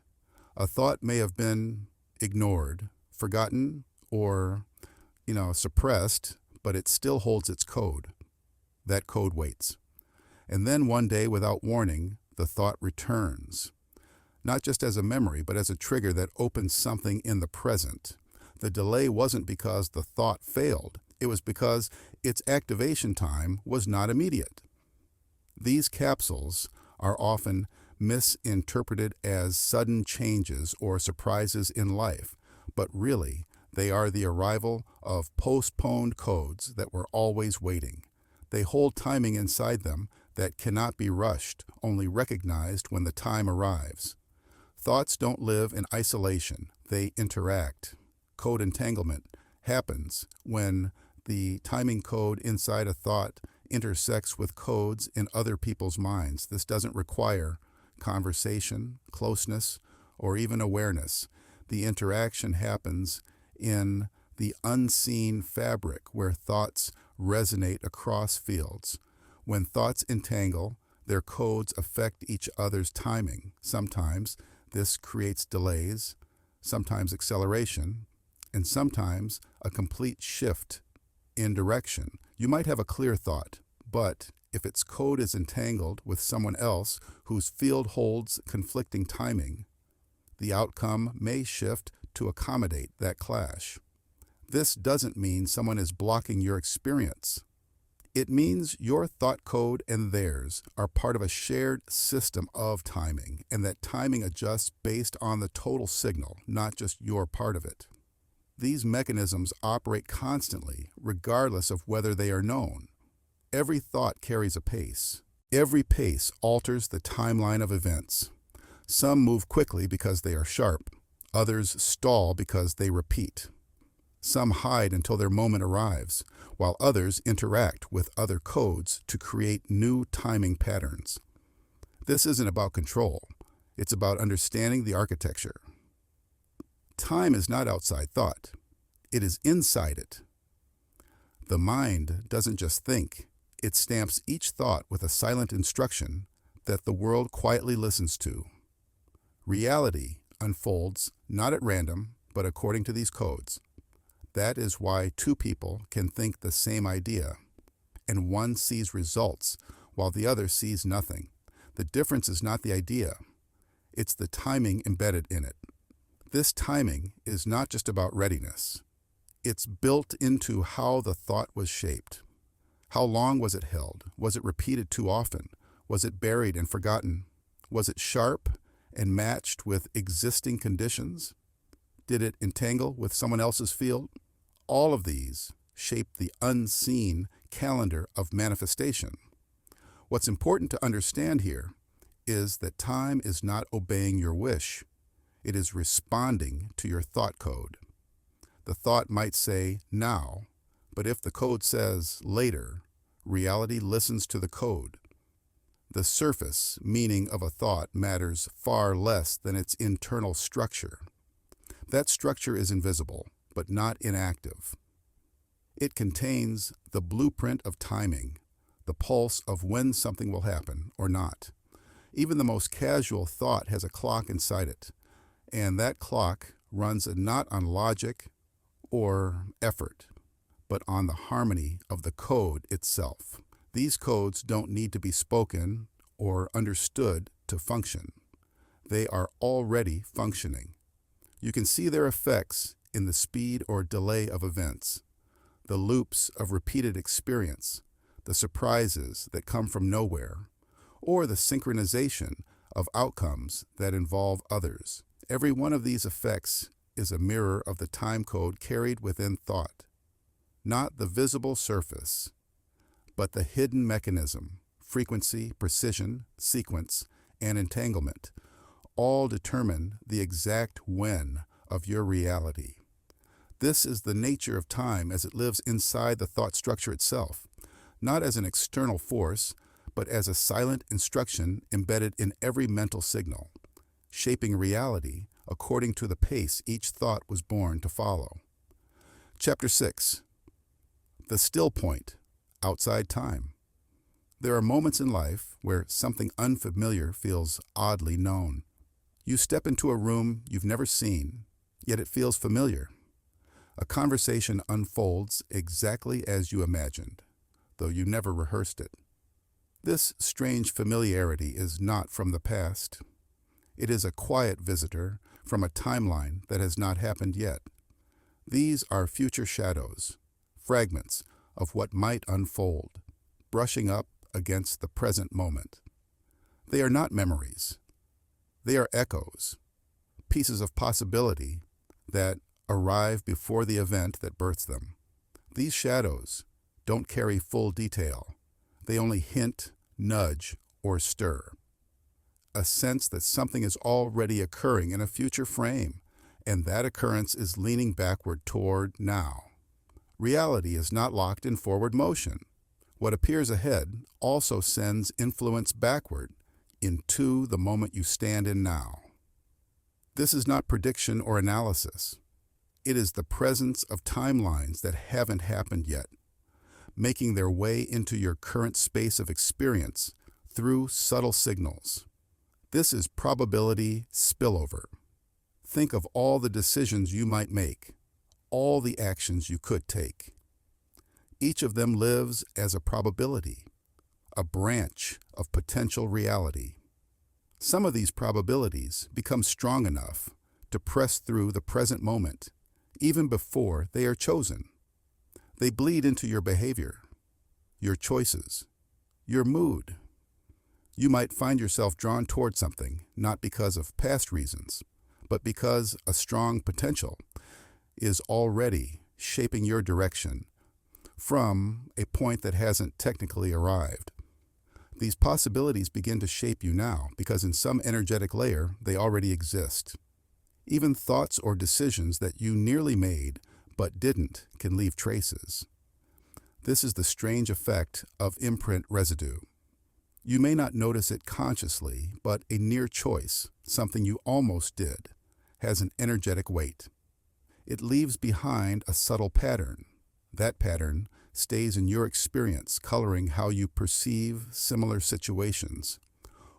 A thought may have been ignored, forgotten, or, suppressed, but it still holds its code. That code waits. And then one day, without warning, the thought returns. Not just as a memory, but as a trigger that opens something in the present. The delay wasn't because the thought failed. It was because its activation time was not immediate. These capsules are often misinterpreted as sudden changes or surprises in life, but really, they are the arrival of postponed codes that were always waiting. They hold timing inside them that cannot be rushed, only recognized when the time arrives. Thoughts don't live in isolation, they interact. Code entanglement happens when the timing code inside a thought intersects with codes in other people's minds. This doesn't require conversation, closeness, or even awareness. The interaction happens in the unseen fabric where thoughts resonate across fields. When thoughts entangle, their codes affect each other's timing. Sometimes this creates delays, sometimes acceleration, and sometimes a complete shift in direction. You might have a clear thought, but if its code is entangled with someone else whose field holds conflicting timing, the outcome may shift to accommodate that clash. This doesn't mean someone is blocking your experience. It means your thought code and theirs are part of a shared system of timing, and that timing adjusts based on the total signal, not just your part of it. These mechanisms operate constantly, regardless of whether they are known. Every thought carries a pace. Every pace alters the timeline of events. Some move quickly because they are sharp. Others stall because they repeat. Some hide until their moment arrives, while others interact with other codes to create new timing patterns. This isn't about control. It's about understanding the architecture. Time is not outside thought. It is inside it. The mind doesn't just think. It stamps each thought with a silent instruction that the world quietly listens to. Reality unfolds not at random, but according to these codes. That is why two people can think the same idea, and one sees results while the other sees nothing. The difference is not the idea. It's the timing embedded in it. This timing is not just about readiness. It's built into how the thought was shaped. How long was it held? Was it repeated too often? Was it buried and forgotten? Was it sharp and matched with existing conditions? Did it entangle with someone else's field? All of these shape the unseen calendar of manifestation. What's important to understand here is that time is not obeying your wish. It is responding to your thought code. The thought might say now, but if the code says later, reality listens to the code. The surface meaning of a thought matters far less than its internal structure. That structure is invisible, but not inactive. It contains the blueprint of timing, the pulse of when something will happen or not. Even the most casual thought has a clock inside it, and that clock runs not on logic or effort, but on the harmony of the code itself. These codes don't need to be spoken or understood to function. They are already functioning. You can see their effects in the speed or delay of events, the loops of repeated experience, the surprises that come from nowhere, or the synchronization of outcomes that involve others. Every one of these effects is a mirror of the time code carried within thought. Not the visible surface, but the hidden mechanism, frequency, precision, sequence, and entanglement, all determine the exact when of your reality. This is the nature of time as it lives inside the thought structure itself, not as an external force, but as a silent instruction embedded in every mental signal, shaping reality according to the pace each thought was born to follow. Chapter 6. The still point, outside time. There are moments in life where something unfamiliar feels oddly known. You step into a room you've never seen, yet it feels familiar. A conversation unfolds exactly as you imagined, though you never rehearsed it. This strange familiarity is not from the past. It is a quiet visitor from a timeline that has not happened yet. These are future shadows, fragments of what might unfold, brushing up against the present moment. They are not memories. They are echoes, pieces of possibility that arrive before the event that births them. These shadows don't carry full detail. They only hint, nudge, or stir. A sense that something is already occurring in a future frame, and that occurrence is leaning backward toward now. Reality is not locked in forward motion. What appears ahead also sends influence backward into the moment you stand in now. This is not prediction or analysis. It is the presence of timelines that haven't happened yet, making their way into your current space of experience through subtle signals. This is probability spillover. Think of all the decisions you might make, all the actions you could take. Each of them lives as a probability, a branch of potential reality. Some of these probabilities become strong enough to press through the present moment, even before they are chosen. They bleed into your behavior, your choices, your mood. You might find yourself drawn toward something, not because of past reasons, but because a strong potential is already shaping your direction from a point that hasn't technically arrived. These possibilities begin to shape you now because in some energetic layer they already exist. Even thoughts or decisions that you nearly made but didn't can leave traces. This is the strange effect of imprint residue. You may not notice it consciously, but a near choice, something you almost did, has an energetic weight. It leaves behind a subtle pattern. That pattern stays in your experience, coloring how you perceive similar situations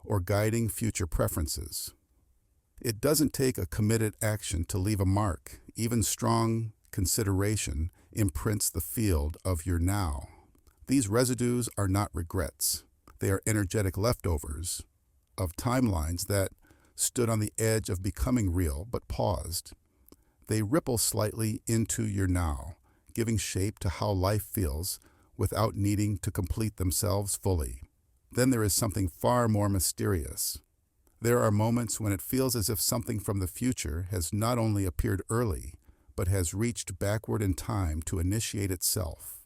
or guiding future preferences. It doesn't take a committed action to leave a mark. Even strong consideration imprints the field of your now. These residues are not regrets. They are energetic leftovers of timelines that stood on the edge of becoming real but paused. They ripple slightly into your now, giving shape to how life feels without needing to complete themselves fully. Then there is something far more mysterious. There are moments when it feels as if something from the future has not only appeared early, but has reached backward in time to initiate itself.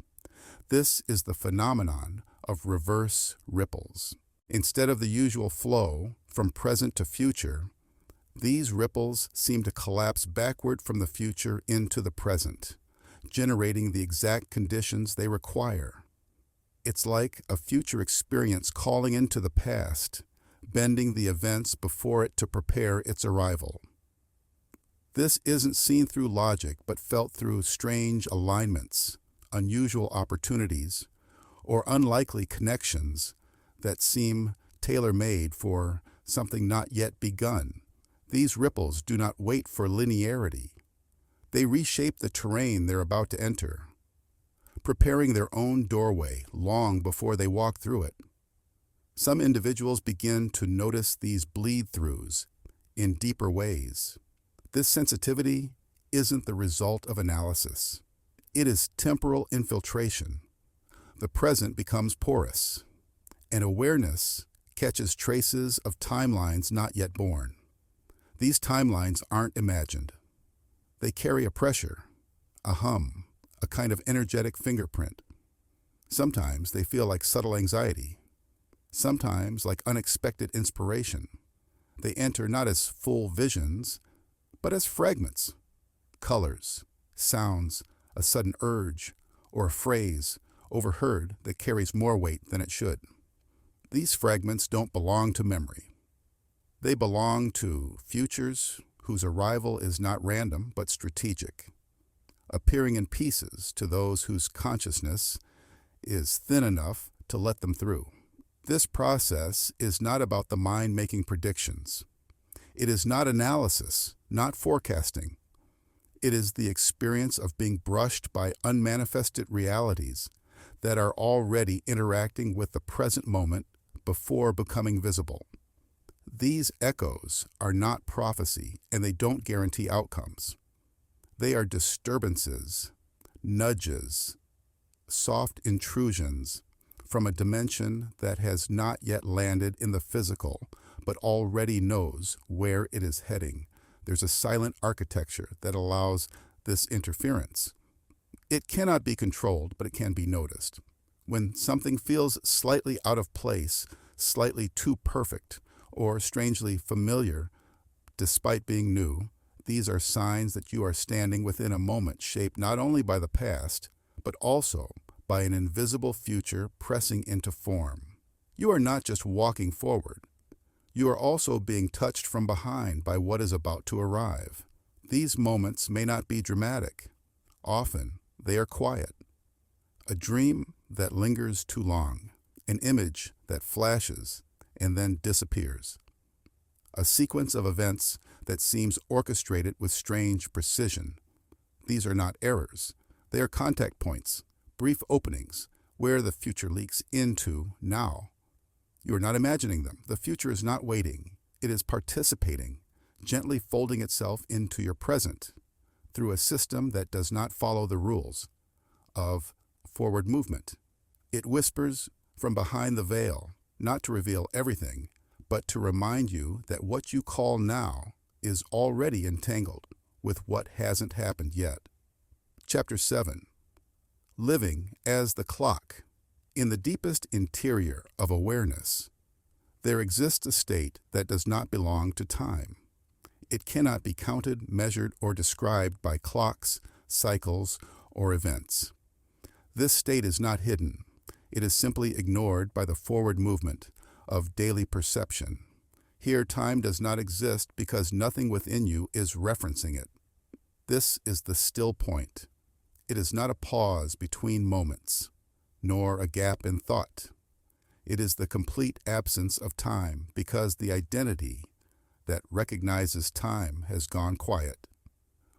This is the phenomenon of reverse ripples. Instead of the usual flow from present to future, these ripples seem to collapse backward from the future into the present, generating the exact conditions they require. It's like a future experience calling into the past, bending the events before it to prepare its arrival. This isn't seen through logic, but felt through strange alignments, unusual opportunities, or unlikely connections that seem tailor-made for something not yet begun. These ripples do not wait for linearity. They reshape the terrain they're about to enter, preparing their own doorway long before they walk through it. Some individuals begin to notice these bleed-throughs in deeper ways. This sensitivity isn't the result of analysis. It is temporal infiltration. The present becomes porous, and awareness catches traces of timelines not yet born. These timelines aren't imagined. They carry a pressure, a hum, a kind of energetic fingerprint. Sometimes they feel like subtle anxiety, sometimes like unexpected inspiration. They enter not as full visions, but as fragments, colors, sounds, a sudden urge, or a phrase overheard that carries more weight than it should. These fragments don't belong to memory. They belong to futures whose arrival is not random but strategic, appearing in pieces to those whose consciousness is thin enough to let them through. This process is not about the mind making predictions. It is not analysis, not forecasting. It is the experience of being brushed by unmanifested realities that are already interacting with the present moment before becoming visible. These echoes are not prophecy, and they don't guarantee outcomes. They are disturbances, nudges, soft intrusions from a dimension that has not yet landed in the physical, but already knows where it is heading. There's a silent architecture that allows this interference. It cannot be controlled, but it can be noticed. When something feels slightly out of place, slightly too perfect, or strangely familiar, despite being new, these are signs that you are standing within a moment shaped not only by the past, but also by an invisible future pressing into form. You are not just walking forward. You are also being touched from behind by what is about to arrive. These moments may not be dramatic. Often, they are quiet. A dream that lingers too long, an image that flashes and then disappears. A sequence of events that seems orchestrated with strange precision. These are not errors. They are contact points, brief openings, where the future leaks into now. You are not imagining them. The future is not waiting. It is participating, gently folding itself into your present through a system that does not follow the rules of forward movement. It whispers from behind the veil, not to reveal everything, but to remind you that what you call now is already entangled with what hasn't happened yet. Chapter 7. Living as the clock. In the deepest interior of awareness, there exists a state that does not belong to time. It cannot be counted, measured, or described by clocks, cycles, or events. This state is not hidden. It is simply ignored by the forward movement of daily perception. Here, time does not exist because nothing within you is referencing it. This is the still point. It is not a pause between moments, nor a gap in thought. It is the complete absence of time because the identity that recognizes time has gone quiet.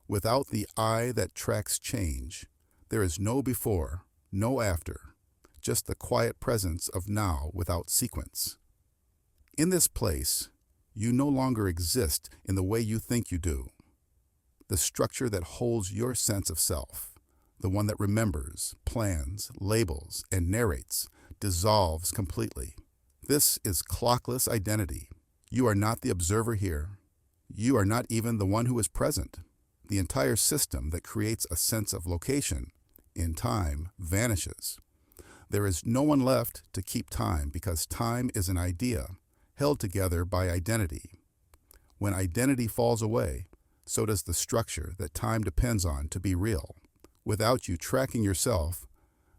Without the I that tracks change, there is no before, no after, just the quiet presence of now without sequence. In this place, you no longer exist in the way you think you do. The structure that holds your sense of self, the one that remembers, plans, labels, and narrates, dissolves completely. This is clockless identity. You are not the observer here. You are not even the one who is present. the entire system that creates a sense of location in time vanishes. There is no one left to keep time because time is an idea held together by identity. When identity falls away, so does the structure that time depends on to be real. Without you tracking yourself,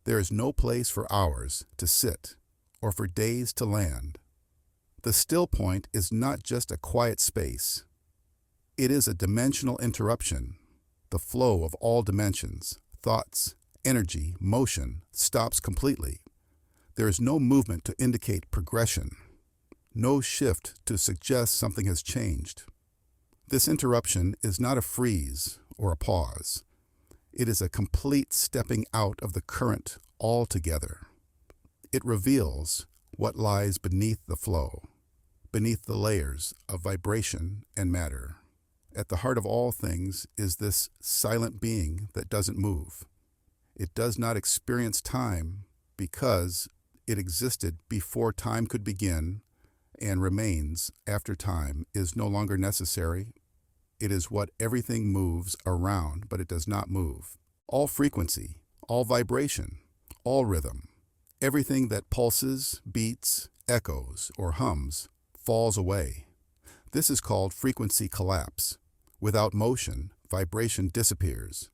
there is no place for hours to sit or for days to land. The still point is not just a quiet space. It is a dimensional interruption. The flow of all dimensions, thoughts, energy, motion stops completely. There is no movement to indicate progression, no shift to suggest something has changed. This interruption is not a freeze or a pause. It is a complete stepping out of the current altogether. It reveals what lies beneath the flow, beneath the layers of vibration and matter. At the heart of all things is this silent being that doesn't move. It does not experience time because it existed before time could begin and remains after time is no longer necessary. It is what everything moves around, but it does not move. All frequency, all vibration, all rhythm, everything that pulses, beats, echoes, or hums falls away. This is called frequency collapse. Without motion, vibration disappears.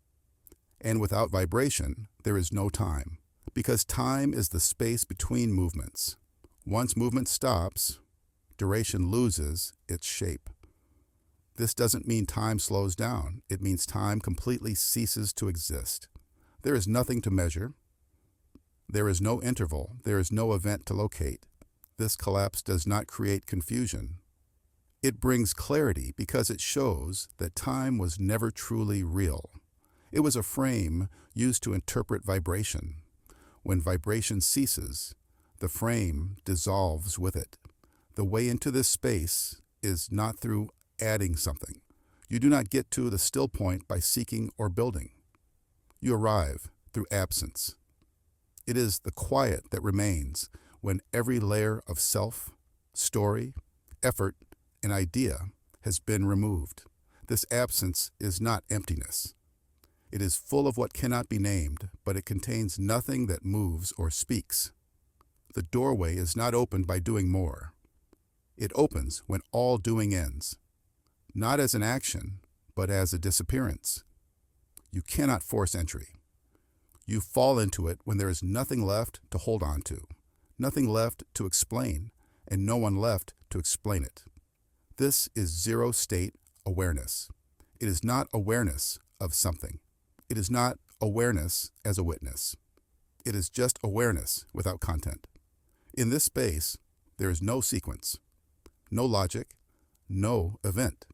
And without vibration, there is no time, because time is the space between movements. Once movement stops, duration loses its shape. This doesn't mean time slows down. It means time completely ceases to exist. There is nothing to measure. There is no interval. There is no event to locate. This collapse does not create confusion. It brings clarity because it shows that time was never truly real. It was a frame used to interpret vibration. When vibration ceases, the frame dissolves with it. The way into this space is not through adding something. You do not get to the still point by seeking or building. You arrive through absence. It is the quiet that remains when every layer of self, story, effort, and idea has been removed. This absence is not emptiness. It is full of what cannot be named, but it contains nothing that moves or speaks. The doorway is not opened by doing more. It opens when all doing ends, not as an action, but as a disappearance. You cannot force entry. You fall into it when there is nothing left to hold on to, nothing left to explain, and no one left to explain it. This is zero-state awareness. It is not awareness of something. It is not awareness as a witness. It is just awareness without content. In this space, there is no sequence, no logic, no event,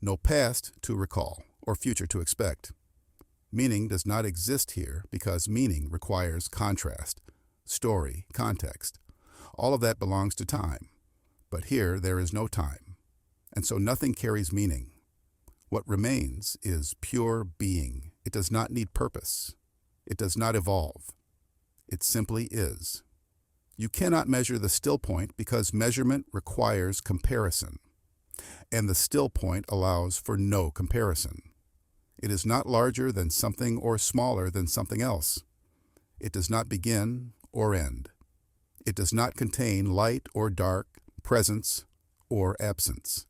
no past to recall or future to expect. Meaning does not exist here because meaning requires contrast, story, context. All of that belongs to time. But here there is no time, and so nothing carries meaning. What remains is pure being. It does not need purpose. It does not evolve. It simply is. You cannot measure the still point because measurement requires comparison, and the still point allows for no comparison. It is not larger than something or smaller than something else. It does not begin or end. It does not contain light or dark, presence or absence.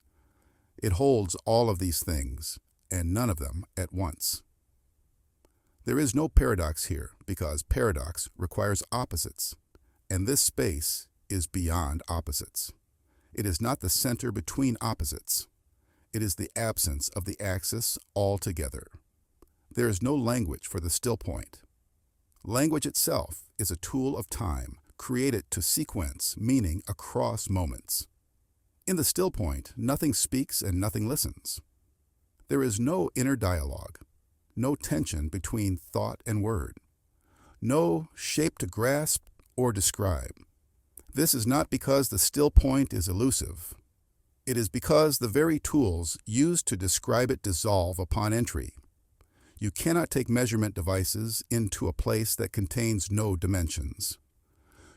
It holds all of these things, and none of them at once. There is no paradox here, because paradox requires opposites, and this space is beyond opposites. It is not the center between opposites. It is the absence of the axis altogether. There is no language for the still point. Language itself is a tool of time, created to sequence meaning across moments. In the still point, nothing speaks and nothing listens. There is no inner dialogue, no tension between thought and word, no shape to grasp or describe. This is not because the still point is elusive. It is because the very tools used to describe it dissolve upon entry. You cannot take measurement devices into a place that contains no dimensions.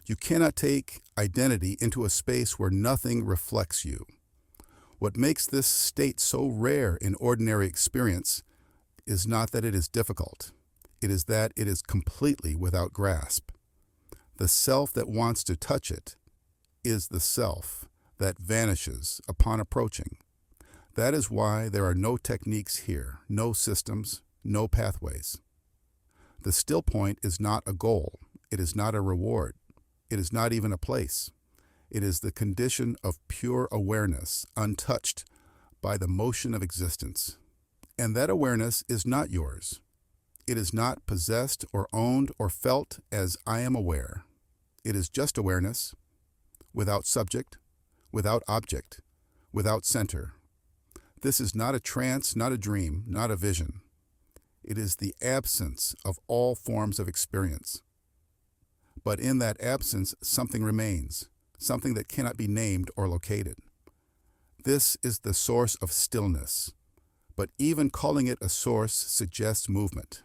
You cannot take identity into a space where nothing reflects you. What makes this state so rare in ordinary experience is not that it is difficult. It is that it is completely without grasp. The self that wants to touch it is the self that vanishes upon approaching. That is why there are no techniques here, no systems, no pathways. The still point is not a goal. It is not a reward. It is not even a place. It is the condition of pure awareness, untouched by the motion of existence. And that awareness is not yours. It is not possessed or owned or felt as I am aware. It is just awareness, without subject, without object, without center. This is not a trance, not a dream, not a vision. It is the absence of all forms of experience. But in that absence, something remains, something that cannot be named or located. This is the source of stillness, but even calling it a source suggests movement.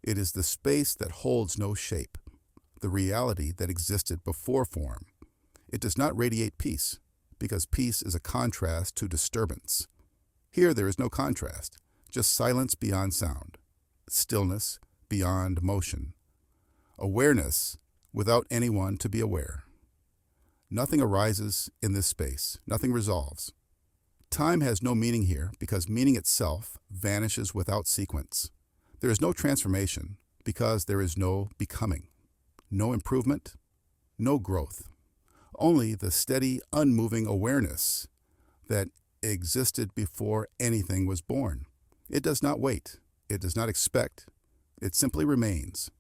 It is the space that holds no shape, the reality that existed before form. It does not radiate peace, because peace is a contrast to disturbance. Here there is no contrast, just silence beyond sound, stillness beyond motion, awareness without anyone to be aware. Nothing arises in this space, nothing resolves. Time has no meaning here because meaning itself vanishes without sequence. There is no transformation because there is no becoming, no improvement, no growth. Only the steady, unmoving awareness that existed before anything was born. It does not wait. It does not expect. It simply remains.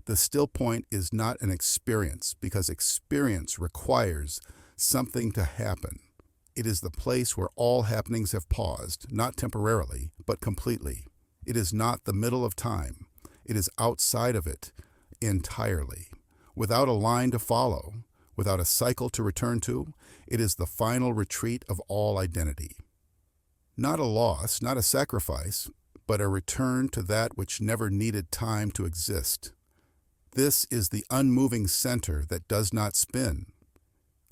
The still point is not an experience because experience requires something to happen. It is the place where all happenings have paused, not temporarily, but completely. It is not the middle of time. It is outside of it entirely. Without a line to follow, without a cycle to return to, it is the final retreat of all identity. Not a loss, not a sacrifice, but a return to that which never needed time to exist. This is the unmoving center that does not spin.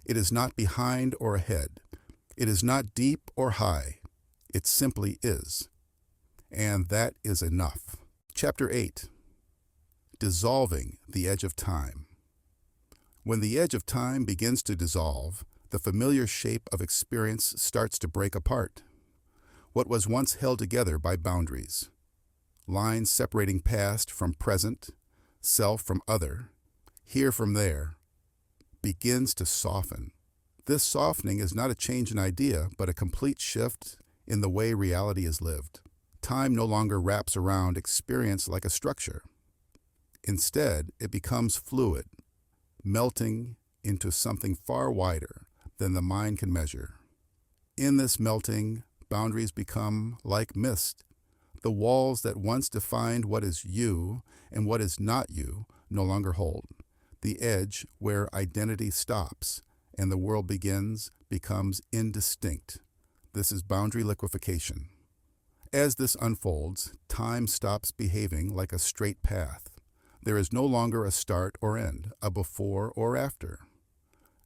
It is not behind or ahead. It is not deep or high. It simply is. And that is enough. Chapter 8. Dissolving the edge of time. When the edge of time begins to dissolve, the familiar shape of experience starts to break apart. What was once held together by boundaries, lines separating past from present, self from other, here from there, begins to soften. This softening is not a change in idea, but a complete shift in the way reality is lived. Time no longer wraps around experience like a structure. Instead, it becomes fluid, melting into something far wider than the mind can measure. In this melting, boundaries become like mist. The walls that once defined what is you and what is not you no longer hold. The edge where identity stops and the world begins becomes indistinct. This is boundary liquefaction. As this unfolds, time stops behaving like a straight path. There is no longer a start or end, a before or after.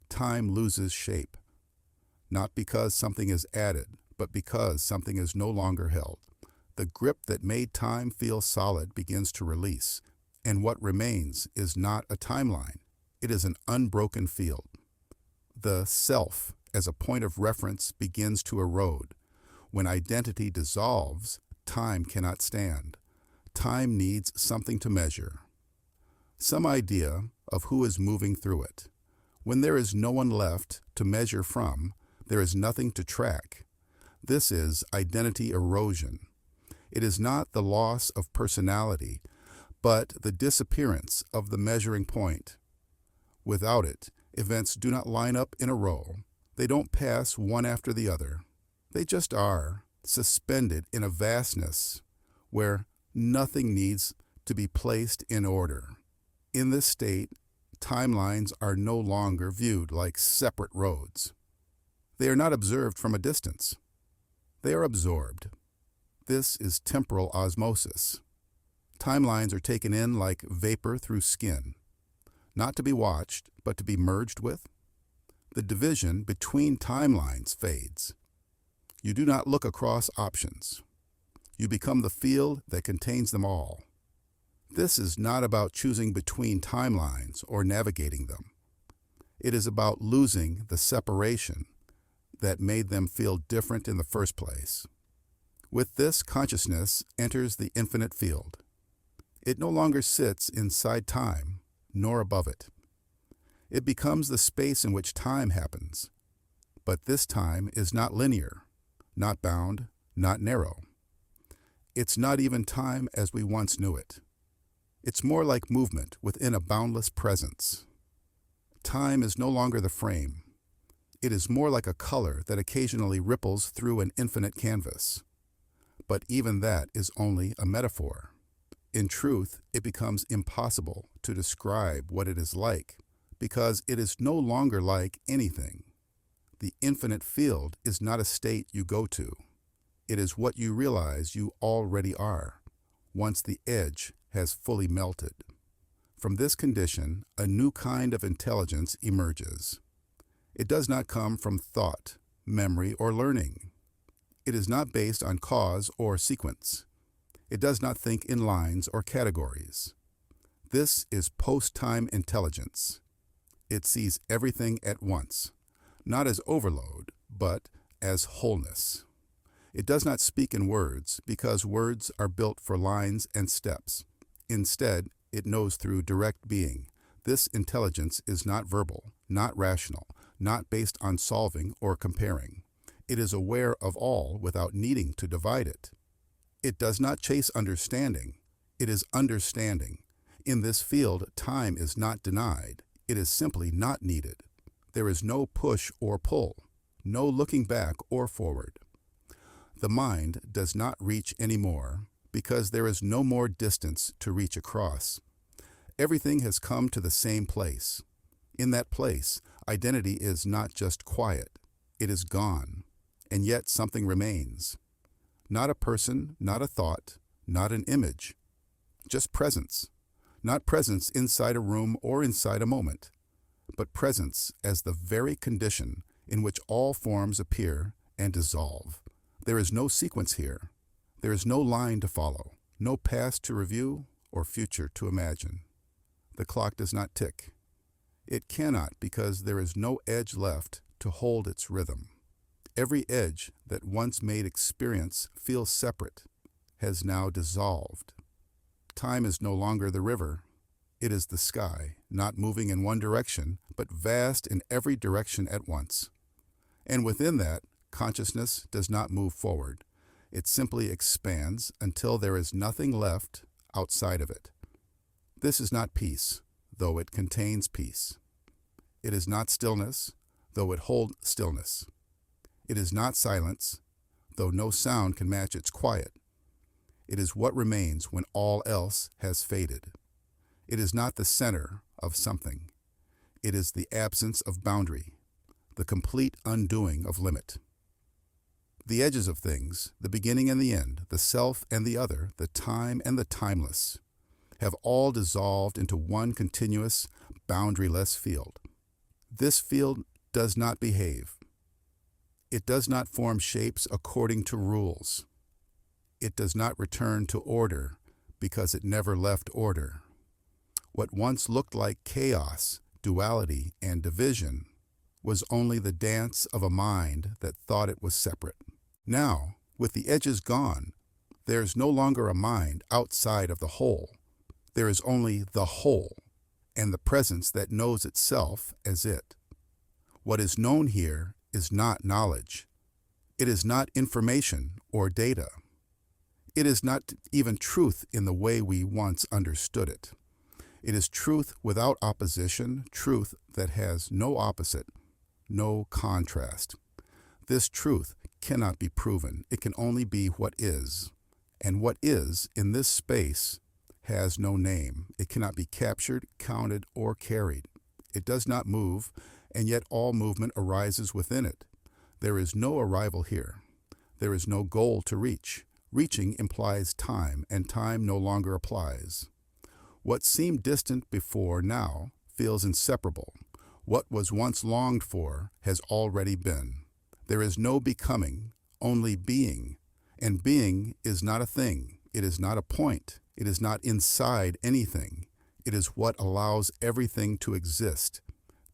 Time loses shape, not because something is added, but because something is no longer held. The grip that made time feel solid begins to release, and what remains is not a timeline. It is an unbroken field. The self, as a point of reference, begins to erode. When identity dissolves, time cannot stand. Time needs something to measure, some idea of who is moving through it. When there is no one left to measure from, there is nothing to track. This is identity erosion. It is not the loss of personality, but the disappearance of the measuring point. Without it, events do not line up in a row. They don't pass one after the other. They just are, suspended in a vastness where nothing needs to be placed in order. In this state, timelines are no longer viewed like separate roads. They are not observed from a distance. They are absorbed. This is temporal osmosis. Timelines are taken in like vapor through skin, not to be watched, but to be merged with. The division between timelines fades. You do not look across options. You become the field that contains them all. This is not about choosing between timelines or navigating them. It is about losing the separation that made them feel different in the first place. With this, consciousness enters the infinite field. It no longer sits inside time, nor above it. It becomes the space in which time happens. But this time is not linear, not bound, not narrow. It's not even time as we once knew it. It's more like movement within a boundless presence. Time is no longer the frame. It is more like a color that occasionally ripples through an infinite canvas. But even that is only a metaphor. In truth, it becomes impossible to describe what it is like, because it is no longer like anything. The infinite field is not a state you go to. It is what you realize you already are, once the edge has fully melted. From this condition, a new kind of intelligence emerges. It does not come from thought, memory, or learning. It is not based on cause or sequence. It does not think in lines or categories. This is post-time intelligence. It sees everything at once, not as overload, but as wholeness. It does not speak in words because words are built for lines and steps. Instead, it knows through direct being. This intelligence is not verbal, not rational, not based on solving or comparing. It is aware of all without needing to divide it. It does not chase understanding. It is understanding. In this field, time is not denied. It is simply not needed. There is no push or pull, no looking back or forward. The mind does not reach anymore because there is no more distance to reach across. Everything has come to the same place. In that place, identity is not just quiet. It is gone, and yet something remains. Not a person, not a thought, not an image. Just presence. Not presence inside a room or inside a moment, but presence as the very condition in which all forms appear and dissolve. There is no sequence here. There is no line to follow, no past to review or future to imagine. The clock does not tick. It cannot because there is no edge left to hold its rhythm. Every edge that once made experience feel separate has now dissolved. Time is no longer the river. It is the sky, not moving in one direction, but vast in every direction at once. And within that, consciousness does not move forward. It simply expands until there is nothing left outside of it. This is not peace, though it contains peace. It is not stillness, though it holds stillness. It is not silence, though no sound can match its quiet. It is what remains when all else has faded. It is not the center of something. It is the absence of boundary, the complete undoing of limit. The edges of things, the beginning and the end, the self and the other, the time and the timeless, have all dissolved into one continuous, boundaryless field. This field does not behave. It does not form shapes according to rules. It does not return to order because it never left order. What once looked like chaos, duality, and division was only the dance of a mind that thought it was separate. Now, with the edges gone, there is no longer a mind outside of the whole. There is only the whole and the presence that knows itself as it. What is known here is not knowledge. It is not information or data. It is not even truth in the way we once understood it. It is truth without opposition, truth that has no opposite, no contrast. This truth cannot be proven. It can only be what is. And what is in this space has no name. It cannot be captured, counted, or carried. It does not move, and yet all movement arises within it. There is no arrival here. There is no goal to reach. Reaching implies time, and time no longer applies. What seemed distant before now feels inseparable. What was once longed for has already been. There is no becoming, only being, And being is not a thing. It is not a point. It is not inside anything. It is what allows everything to exist.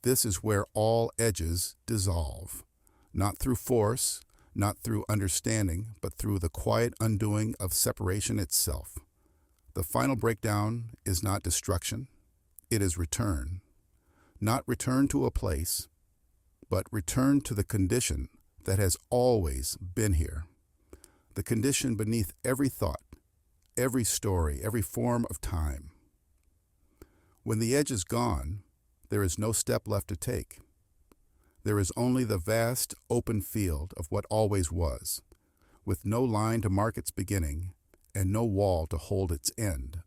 This is where all edges dissolve. Not through force, not through understanding, but through the quiet undoing of separation itself. The final breakdown is not destruction. It is return. Not return to a place, but return to the condition that has always been here. The condition beneath every thought, every story, every form of time. When the edge is gone, there is no step left to take. There is only the vast, open field of what always was, with no line to mark its beginning and no wall to hold its end.